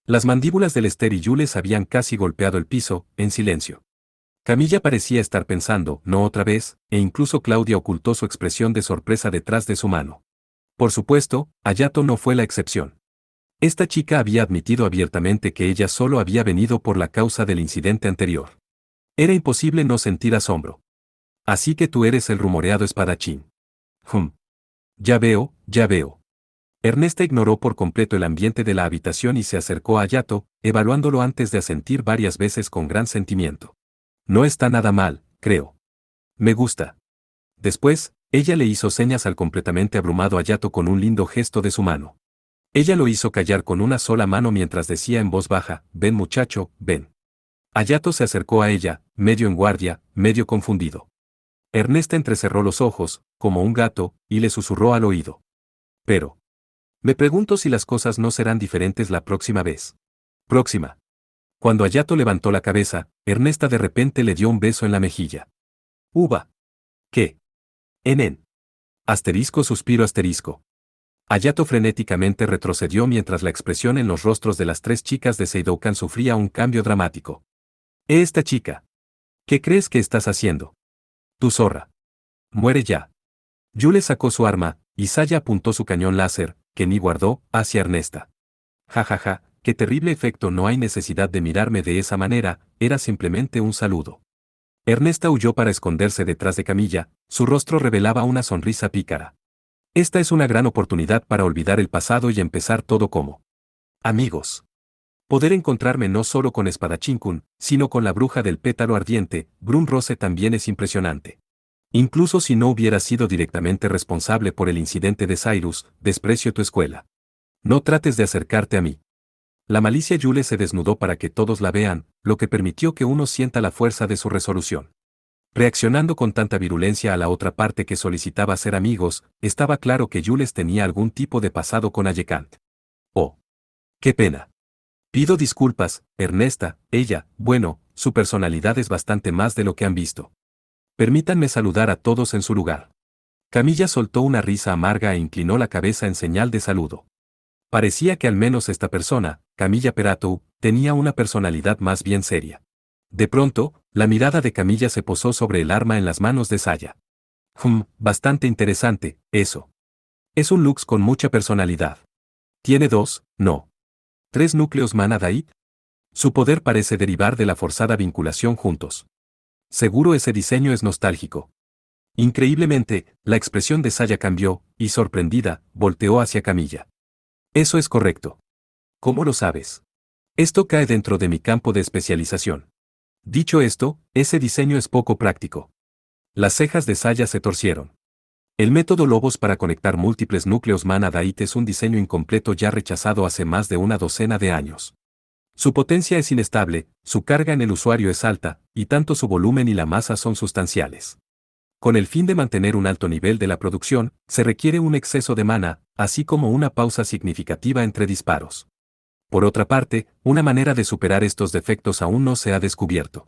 Las mandíbulas de Lester y Jules habían casi golpeado el piso, en silencio. Camilla parecía estar pensando, no otra vez, e incluso Claudia ocultó su expresión de sorpresa detrás de su mano. Por supuesto, Hayato no fue la excepción. Esta chica había admitido abiertamente que ella solo había venido por la causa del incidente anterior. Era imposible no sentir asombro. Así que tú eres el rumoreado espadachín. Ya veo, ya veo. Ernesta ignoró por completo el ambiente de la habitación y se acercó a Hayato, evaluándolo antes de asentir varias veces con gran sentimiento. No está nada mal, creo. Me gusta. Después, ella le hizo señas al completamente abrumado Hayato con un lindo gesto de su mano. Ella lo hizo callar con una sola mano mientras decía en voz baja, ven muchacho, ven. Hayato se acercó a ella, medio en guardia, medio confundido. Ernesta entrecerró los ojos, como un gato, y le susurró al oído. Pero. Me pregunto si las cosas no serán diferentes la próxima vez. Próxima. Cuando Hayato levantó la cabeza, Ernesta de repente le dio un beso en la mejilla. Uva. ¿Qué? En. Asterisco suspiro asterisco. Hayato frenéticamente retrocedió mientras la expresión en los rostros de las tres chicas de Seidokan sufría un cambio dramático. Esta chica. ¿Qué crees que estás haciendo? Tu zorra. Muere ya. Yule sacó su arma, y Saya apuntó su cañón láser, que ni guardó, hacia Ernesta. Jajaja, qué terrible efecto, no hay necesidad de mirarme de esa manera, era simplemente un saludo. Ernesta huyó para esconderse detrás de Camilla, su rostro revelaba una sonrisa pícara. Esta es una gran oportunidad para olvidar el pasado y empezar todo como amigos. Poder encontrarme no solo con Espadachín-kun, sino con la bruja del pétalo ardiente, Brun Rose también es impresionante. Incluso si no hubiera sido directamente responsable por el incidente de Cyrus, desprecio tu escuela. No trates de acercarte a mí. La malicia Yule se desnudó para que todos la vean, lo que permitió que uno sienta la fuerza de su resolución. Reaccionando con tanta virulencia a la otra parte que solicitaba ser amigos, estaba claro que Jules tenía algún tipo de pasado con Ayekant. Oh. ¡Qué pena! Pido disculpas, Ernesta, bueno, su personalidad es bastante más de lo que han visto. Permítanme saludar a todos en su lugar. Camilla soltó una risa amarga e inclinó la cabeza en señal de saludo. Parecía que al menos esta persona, Camilla Peratou, tenía una personalidad más bien seria. De pronto, la mirada de Camilla se posó sobre el arma en las manos de Saya. Bastante interesante, eso. Es un Lux con mucha personalidad. Tiene 2, no. 3 núcleos Mana Dait. Su poder parece derivar de la forzada vinculación juntos. Seguro ese diseño es nostálgico. Increíblemente, la expresión de Saya cambió, y sorprendida, volteó hacia Camilla. Eso es correcto. ¿Cómo lo sabes? Esto cae dentro de mi campo de especialización. Dicho esto, ese diseño es poco práctico. Las cejas de Saya se torcieron. El método Lobos para conectar múltiples núcleos MANA-DAIT es un diseño incompleto ya rechazado hace más de una docena de años. Su potencia es inestable, su carga en el usuario es alta, y tanto su volumen y la masa son sustanciales. Con el fin de mantener un alto nivel de la producción, se requiere un exceso de mana, así como una pausa significativa entre disparos. Por otra parte, una manera de superar estos defectos aún no se ha descubierto.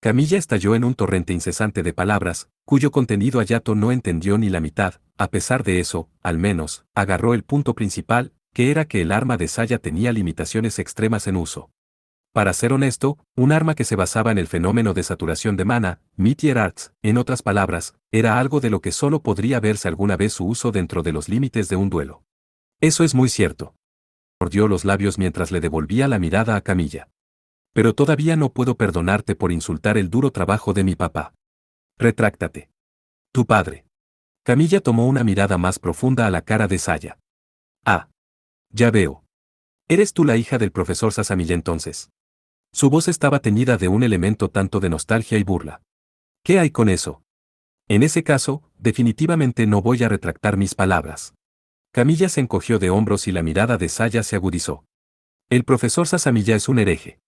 Camilla estalló en un torrente incesante de palabras, cuyo contenido Hayato no entendió ni la mitad. A pesar de eso, al menos, agarró el punto principal, que era que el arma de Saya tenía limitaciones extremas en uso. Para ser honesto, un arma que se basaba en el fenómeno de saturación de mana, Meteor Arts, en otras palabras, era algo de lo que solo podría verse alguna vez su uso dentro de los límites de un duelo. Eso es muy cierto. Mordió los labios mientras le devolvía la mirada a Camilla. Pero todavía no puedo perdonarte por insultar el duro trabajo de mi papá. Retráctate. Tu padre. Camilla tomó una mirada más profunda a la cara de Saya. Ah. Ya veo. ¿Eres tú la hija del profesor Sasamilla entonces? Su voz estaba teñida de un elemento tanto de nostalgia y burla. ¿Qué hay con eso? En ese caso, definitivamente no voy a retractar mis palabras. Camilla se encogió de hombros y la mirada de Saya se agudizó. El profesor Sasamilla es un hereje.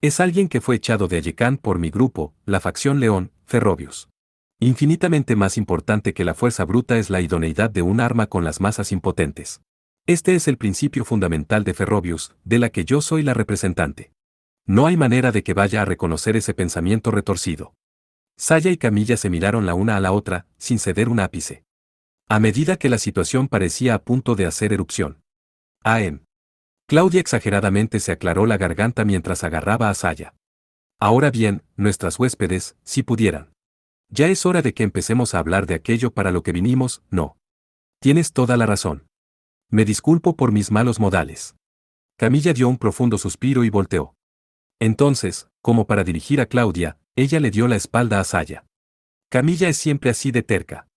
Es alguien que fue echado de Ayekán por mi grupo, la facción León, Ferrovius. Infinitamente más importante que la fuerza bruta es la idoneidad de un arma con las masas impotentes. Este es el principio fundamental de Ferrovius, de la que yo soy la representante. No hay manera de que vaya a reconocer ese pensamiento retorcido. Saya y Camilla se miraron la una a la otra, sin ceder un ápice. A medida que la situación parecía a punto de hacer erupción. Claudia exageradamente se aclaró la garganta mientras agarraba a Saya. Ahora bien, nuestras huéspedes, si pudieran. Ya es hora de que empecemos a hablar de aquello para lo que vinimos, ¿no? Tienes toda la razón. Me disculpo por mis malos modales. Camilla dio un profundo suspiro y volteó. Entonces, como para dirigir a Claudia, ella le dio la espalda a Saya. Camilla es siempre así de terca.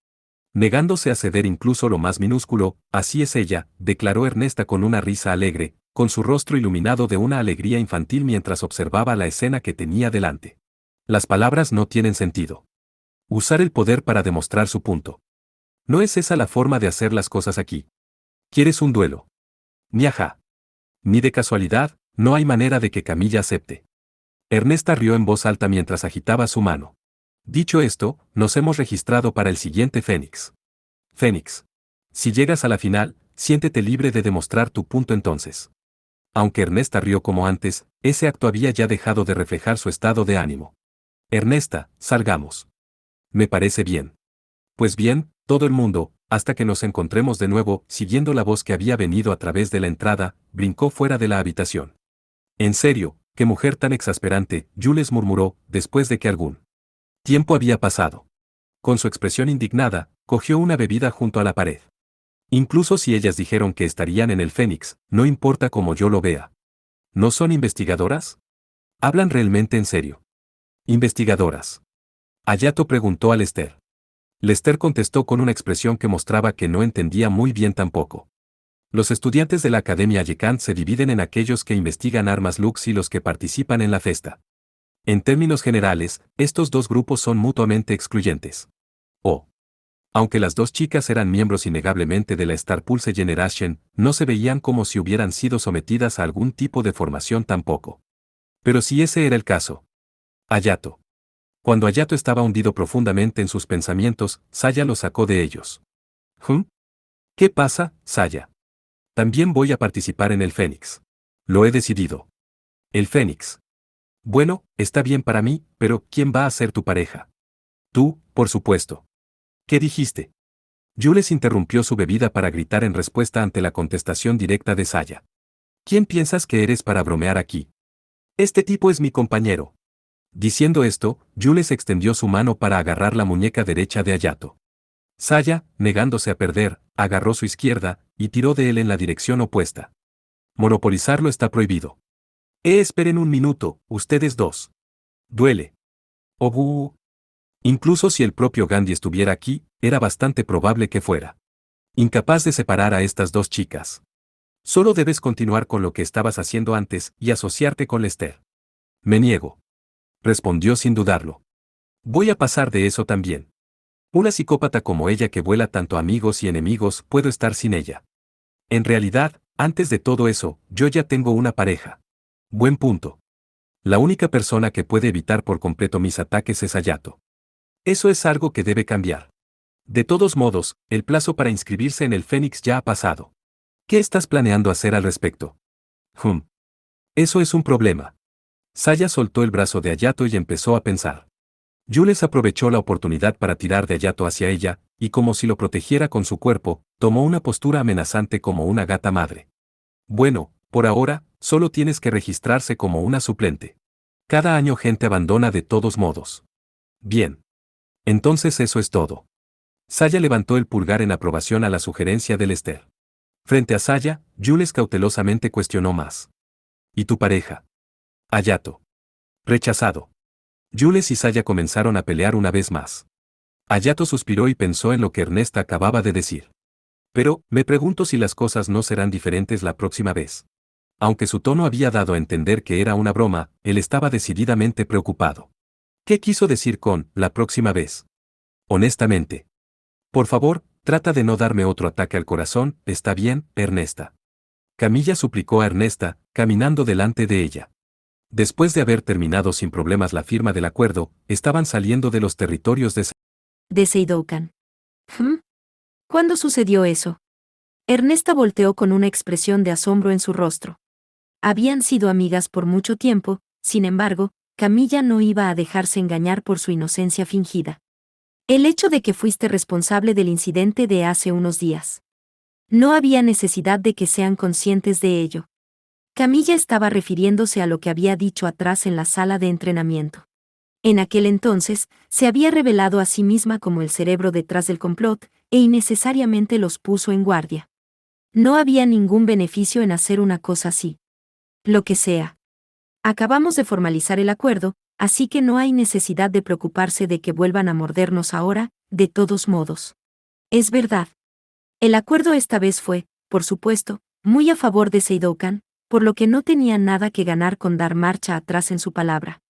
Negándose a ceder incluso lo más minúsculo, así es ella, declaró Ernesta con una risa alegre, con su rostro iluminado de una alegría infantil mientras observaba la escena que tenía delante. Las palabras no tienen sentido. Usar el poder para demostrar su punto. ¿No es esa la forma de hacer las cosas aquí? ¿Quieres un duelo? Ni ajá. Ni de casualidad, no hay manera de que Camilla acepte. Ernesta rió en voz alta mientras agitaba su mano. Dicho esto, nos hemos registrado para el siguiente Fénix. Fénix. Si llegas a la final, siéntete libre de demostrar tu punto entonces. Aunque Ernesta rió como antes, ese acto había ya dejado de reflejar su estado de ánimo. Ernesta, salgamos. Me parece bien. Pues bien, todo el mundo, hasta que nos encontremos de nuevo, siguiendo la voz que había venido a través de la entrada, brincó fuera de la habitación. En serio, qué mujer tan exasperante, Jules murmuró, después de que algún tiempo había pasado. Con su expresión indignada, cogió una bebida junto a la pared. Incluso si ellas dijeron que estarían en el Fénix, no importa cómo yo lo vea. ¿No son investigadoras? ¿Hablan realmente en serio? Investigadoras. Hayato preguntó a Lester. Lester contestó con una expresión que mostraba que no entendía muy bien tampoco. Los estudiantes de la Academia Ayekán se dividen en aquellos que investigan armas Lux y los que participan en la festa. En términos generales, estos dos grupos son mutuamente excluyentes. Aunque las dos chicas eran miembros innegablemente de la Star Pulse Generation, no se veían como si hubieran sido sometidas a algún tipo de formación tampoco. Pero si ese era el caso. Hayato. Cuando Hayato estaba hundido profundamente en sus pensamientos, Saya lo sacó de ellos. ¿Qué pasa, Saya? También voy a participar en el Fénix. Lo he decidido. El Fénix. Bueno, está bien para mí, pero ¿quién va a ser tu pareja? Tú, por supuesto. ¿Qué dijiste? Jules interrumpió su bebida para gritar en respuesta ante la contestación directa de Saya. ¿Quién piensas que eres para bromear aquí? Este tipo es mi compañero. Diciendo esto, Jules extendió su mano para agarrar la muñeca derecha de Hayato. Saya, negándose a perder, agarró su izquierda y tiró de él en la dirección opuesta. Monopolizarlo está prohibido. Esperen un minuto, ustedes dos. Duele. Incluso si el propio Gandhi estuviera aquí, era bastante probable que fuera incapaz de separar a estas dos chicas. Solo debes continuar con lo que estabas haciendo antes y asociarte con Lester. Me niego. Respondió sin dudarlo. Voy a pasar de eso también. Una psicópata como ella que vuela tanto amigos y enemigos, puedo estar sin ella. En realidad, antes de todo eso, yo ya tengo una pareja. Buen punto. La única persona que puede evitar por completo mis ataques es Hayato. Eso es algo que debe cambiar. De todos modos, el plazo para inscribirse en el Fénix ya ha pasado. ¿Qué estás planeando hacer al respecto? Eso es un problema. Saya soltó el brazo de Hayato y empezó a pensar. Jules aprovechó la oportunidad para tirar de Hayato hacia ella, y como si lo protegiera con su cuerpo, tomó una postura amenazante como una gata madre. Bueno, por ahora, solo tienes que registrarse como una suplente. Cada año gente abandona de todos modos. Bien. Entonces eso es todo. Saya levantó el pulgar en aprobación a la sugerencia de Lester. Frente a Saya, Jules cautelosamente cuestionó más. ¿Y tu pareja? Hayato. Rechazado. Jules y Saya comenzaron a pelear una vez más. Hayato suspiró y pensó en lo que Ernesta acababa de decir. Pero, me pregunto si las cosas no serán diferentes la próxima vez. Aunque su tono había dado a entender que era una broma, él estaba decididamente preocupado. ¿Qué quiso decir con la próxima vez? Honestamente. Por favor, trata de no darme otro ataque al corazón, ¿está bien, Ernesta? Camilla suplicó a Ernesta, caminando delante de ella. Después de haber terminado sin problemas la firma del acuerdo, estaban saliendo de los territorios de Seidoukan. ¿Cuándo sucedió eso? Ernesta volteó con una expresión de asombro en su rostro. Habían sido amigas por mucho tiempo, sin embargo, Camilla no iba a dejarse engañar por su inocencia fingida. El hecho de que fuiste responsable del incidente de hace unos días. No había necesidad de que sean conscientes de ello. Camilla estaba refiriéndose a lo que había dicho atrás en la sala de entrenamiento. En aquel entonces, se había revelado a sí misma como el cerebro detrás del complot, e innecesariamente los puso en guardia. No había ningún beneficio en hacer una cosa así. Lo que sea. Acabamos de formalizar el acuerdo, así que no hay necesidad de preocuparse de que vuelvan a mordernos ahora, de todos modos. Es verdad. El acuerdo esta vez fue, por supuesto, muy a favor de Seidoukan, por lo que no tenía nada que ganar con dar marcha atrás en su palabra.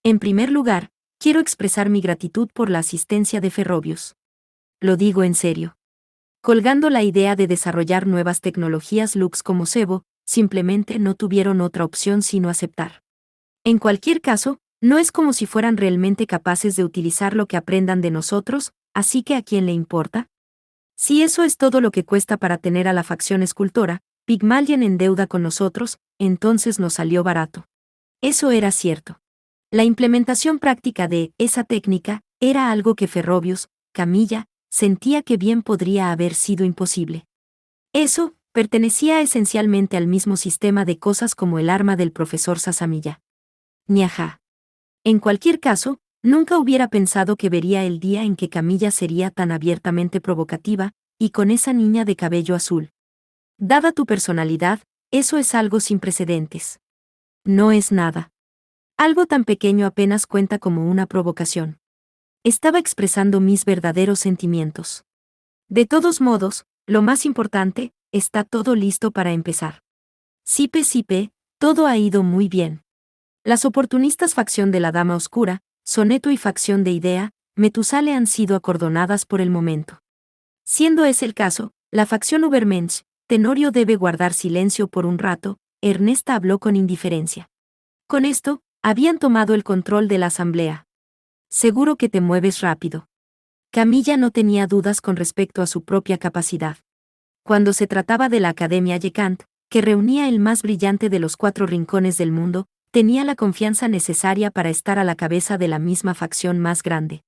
En primer lugar, quiero expresar mi gratitud por la asistencia de Ferrovios. Lo digo en serio. Colgando la idea de desarrollar nuevas tecnologías Lux como Sebo, simplemente no tuvieron otra opción sino aceptar. En cualquier caso, no es como si fueran realmente capaces de utilizar lo que aprendan de nosotros, así que ¿a quién le importa? Si eso es todo lo que cuesta para tener a la facción escultora, Pygmalion en deuda con nosotros, entonces nos salió barato. Eso era cierto. La implementación práctica de esa técnica era algo que Ferrovios, Camilla, sentía que bien podría haber sido imposible. Eso pertenecía esencialmente al mismo sistema de cosas como el arma del profesor Sasamilla. Niaja. En cualquier caso, nunca hubiera pensado que vería el día en que Camilla sería tan abiertamente provocativa, y con esa niña de cabello azul. Dada tu personalidad, eso es algo sin precedentes. No es nada. Algo tan pequeño apenas cuenta como una provocación. Estaba expresando mis verdaderos sentimientos. De todos modos, lo más importante, está todo listo para empezar. Sipe, todo ha ido muy bien. Las oportunistas facción de la Dama Oscura, Soneto y facción de Idea, Metusale han sido acordonadas por el momento. Siendo ese el caso, la facción Ubermensch, Tenorio debe guardar silencio por un rato, Ernesta habló con indiferencia. Con esto, habían tomado el control de la asamblea. Seguro que te mueves rápido. Camilla no tenía dudas con respecto a su propia capacidad. Cuando se trataba de la Academia Yekant, que reunía el más brillante de los 4 rincones del mundo, tenía la confianza necesaria para estar a la cabeza de la misma facción más grande.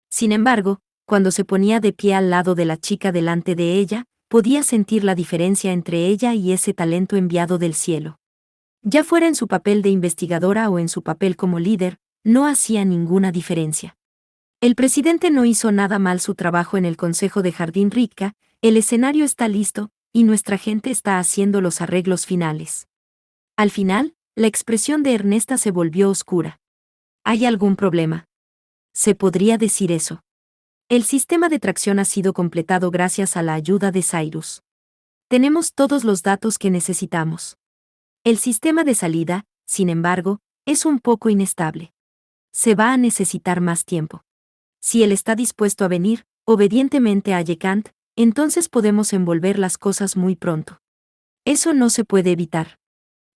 Sin embargo, cuando se ponía de pie al lado de la chica delante de ella, podía sentir la diferencia entre ella y ese talento enviado del cielo. Ya fuera en su papel de investigadora o en su papel como líder, no hacía ninguna diferencia. El presidente no hizo nada mal su trabajo en el Consejo de Jardín Rica, el escenario está listo, y nuestra gente está haciendo los arreglos finales. Al final, la expresión de Ernesta se volvió oscura. ¿Hay algún problema? Se podría decir eso. El sistema de tracción ha sido completado gracias a la ayuda de Cyrus. Tenemos todos los datos que necesitamos. El sistema de salida, sin embargo, es un poco inestable. Se va a necesitar más tiempo. Si él está dispuesto a venir, obedientemente a Yekant, entonces podemos envolver las cosas muy pronto. Eso no se puede evitar.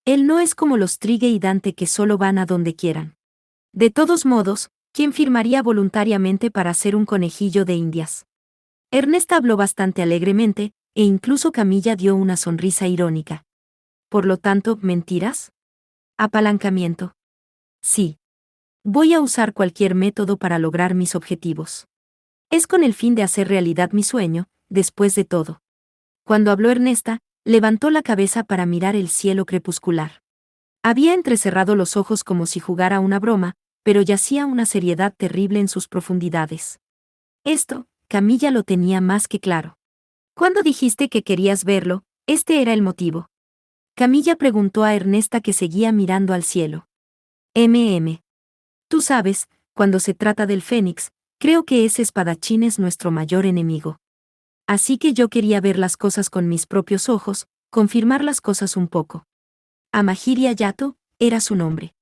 Él no es como los Trigue y Dante que solo van a donde quieran. De todos modos, ¿quién firmaría voluntariamente para ser un conejillo de Indias? Ernesta habló bastante alegremente, e incluso Camilla dio una sonrisa irónica. Por lo tanto, ¿mentiras? Apalancamiento. Sí. Voy a usar cualquier método para lograr mis objetivos. Es con el fin de hacer realidad mi sueño, después de todo. Cuando habló Ernesta, levantó la cabeza para mirar el cielo crepuscular. Había entrecerrado los ojos como si jugara una broma, pero yacía una seriedad terrible en sus profundidades. Esto, Camilla lo tenía más que claro. Cuando dijiste que querías verlo, este era el motivo. Camilla preguntó a Ernesta que seguía mirando al cielo. Tú sabes, cuando se trata del Fénix, creo que ese espadachín es nuestro mayor enemigo. Así que yo quería ver las cosas con mis propios ojos, confirmar las cosas un poco. Amahiria Yato, era su nombre.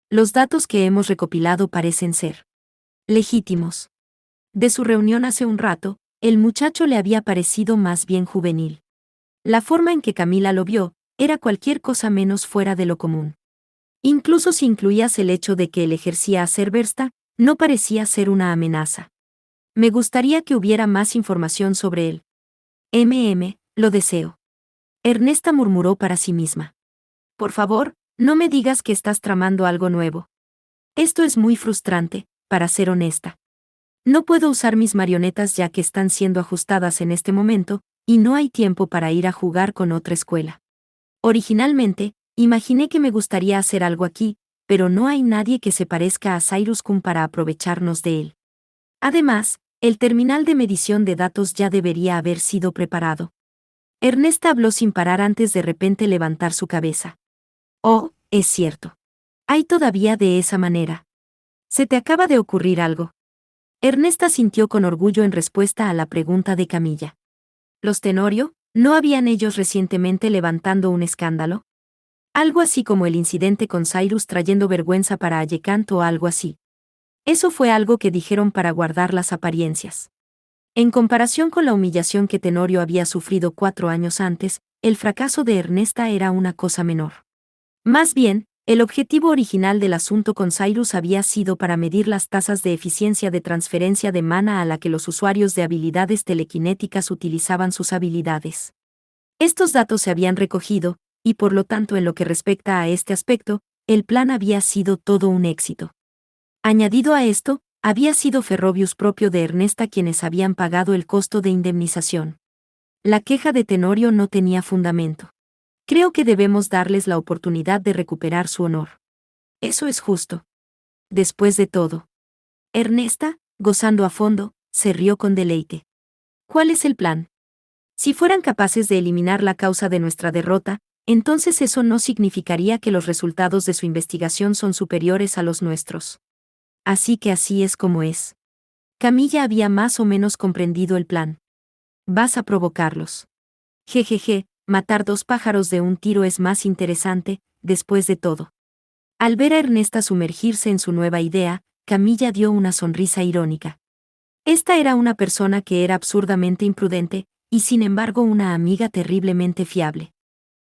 Los datos que hemos recopilado parecen ser legítimos. De su reunión hace un rato, el muchacho le había parecido más bien juvenil. La forma en que Camila lo vio, era cualquier cosa menos fuera de lo común. Incluso si incluías el hecho de que él ejercía a ser Versta, no parecía ser una amenaza. Me gustaría que hubiera más información sobre él. Lo deseo. Ernesta murmuró para sí misma. Por favor, no me digas que estás tramando algo nuevo. Esto es muy frustrante, para ser honesta. No puedo usar mis marionetas ya que están siendo ajustadas en este momento, y no hay tiempo para ir a jugar con otra escuela. Originalmente, imaginé que me gustaría hacer algo aquí, pero no hay nadie que se parezca a Cyrus Kun para aprovecharnos de él. Además, el terminal de medición de datos ya debería haber sido preparado. Ernesta habló sin parar antes de repente levantar su cabeza. Oh, es cierto. Hay todavía de esa manera. ¿Se te acaba de ocurrir algo? Ernesta sintió con orgullo en respuesta a la pregunta de Camilla. ¿Los Tenorio, no habían ellos recientemente levantando un escándalo? Algo así como el incidente con Cyrus trayendo vergüenza para Ayekant o algo así. Eso fue algo que dijeron para guardar las apariencias. En comparación con la humillación que Tenorio había sufrido 4 años antes, el fracaso de Ernesta era una cosa menor. Más bien, el objetivo original del asunto con Cyrus había sido para medir las tasas de eficiencia de transferencia de mana a la que los usuarios de habilidades telequinéticas utilizaban sus habilidades. Estos datos se habían recogido, y por lo tanto en lo que respecta a este aspecto, el plan había sido todo un éxito. Añadido a esto, había sido Ferrovius propio de Ernesta quienes habían pagado el costo de indemnización. La queja de Tenorio no tenía fundamento. Creo que debemos darles la oportunidad de recuperar su honor. Eso es justo. Después de todo. Ernesta, gozando a fondo, se rió con deleite. ¿Cuál es el plan? Si fueran capaces de eliminar la causa de nuestra derrota, entonces eso no significaría que los resultados de su investigación son superiores a los nuestros. Así que así es como es. Camilla había más o menos comprendido el plan. Vas a provocarlos. Jejeje, matar 2 pájaros de un tiro es más interesante, después de todo. Al ver a Ernesta sumergirse en su nueva idea, Camilla dio una sonrisa irónica. Esta era una persona que era absurdamente imprudente, y sin embargo una amiga terriblemente fiable.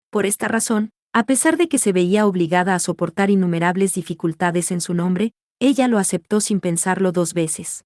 Por esta razón, a pesar de que se veía obligada a soportar innumerables dificultades en su nombre, ella lo aceptó sin pensarlo 2 veces.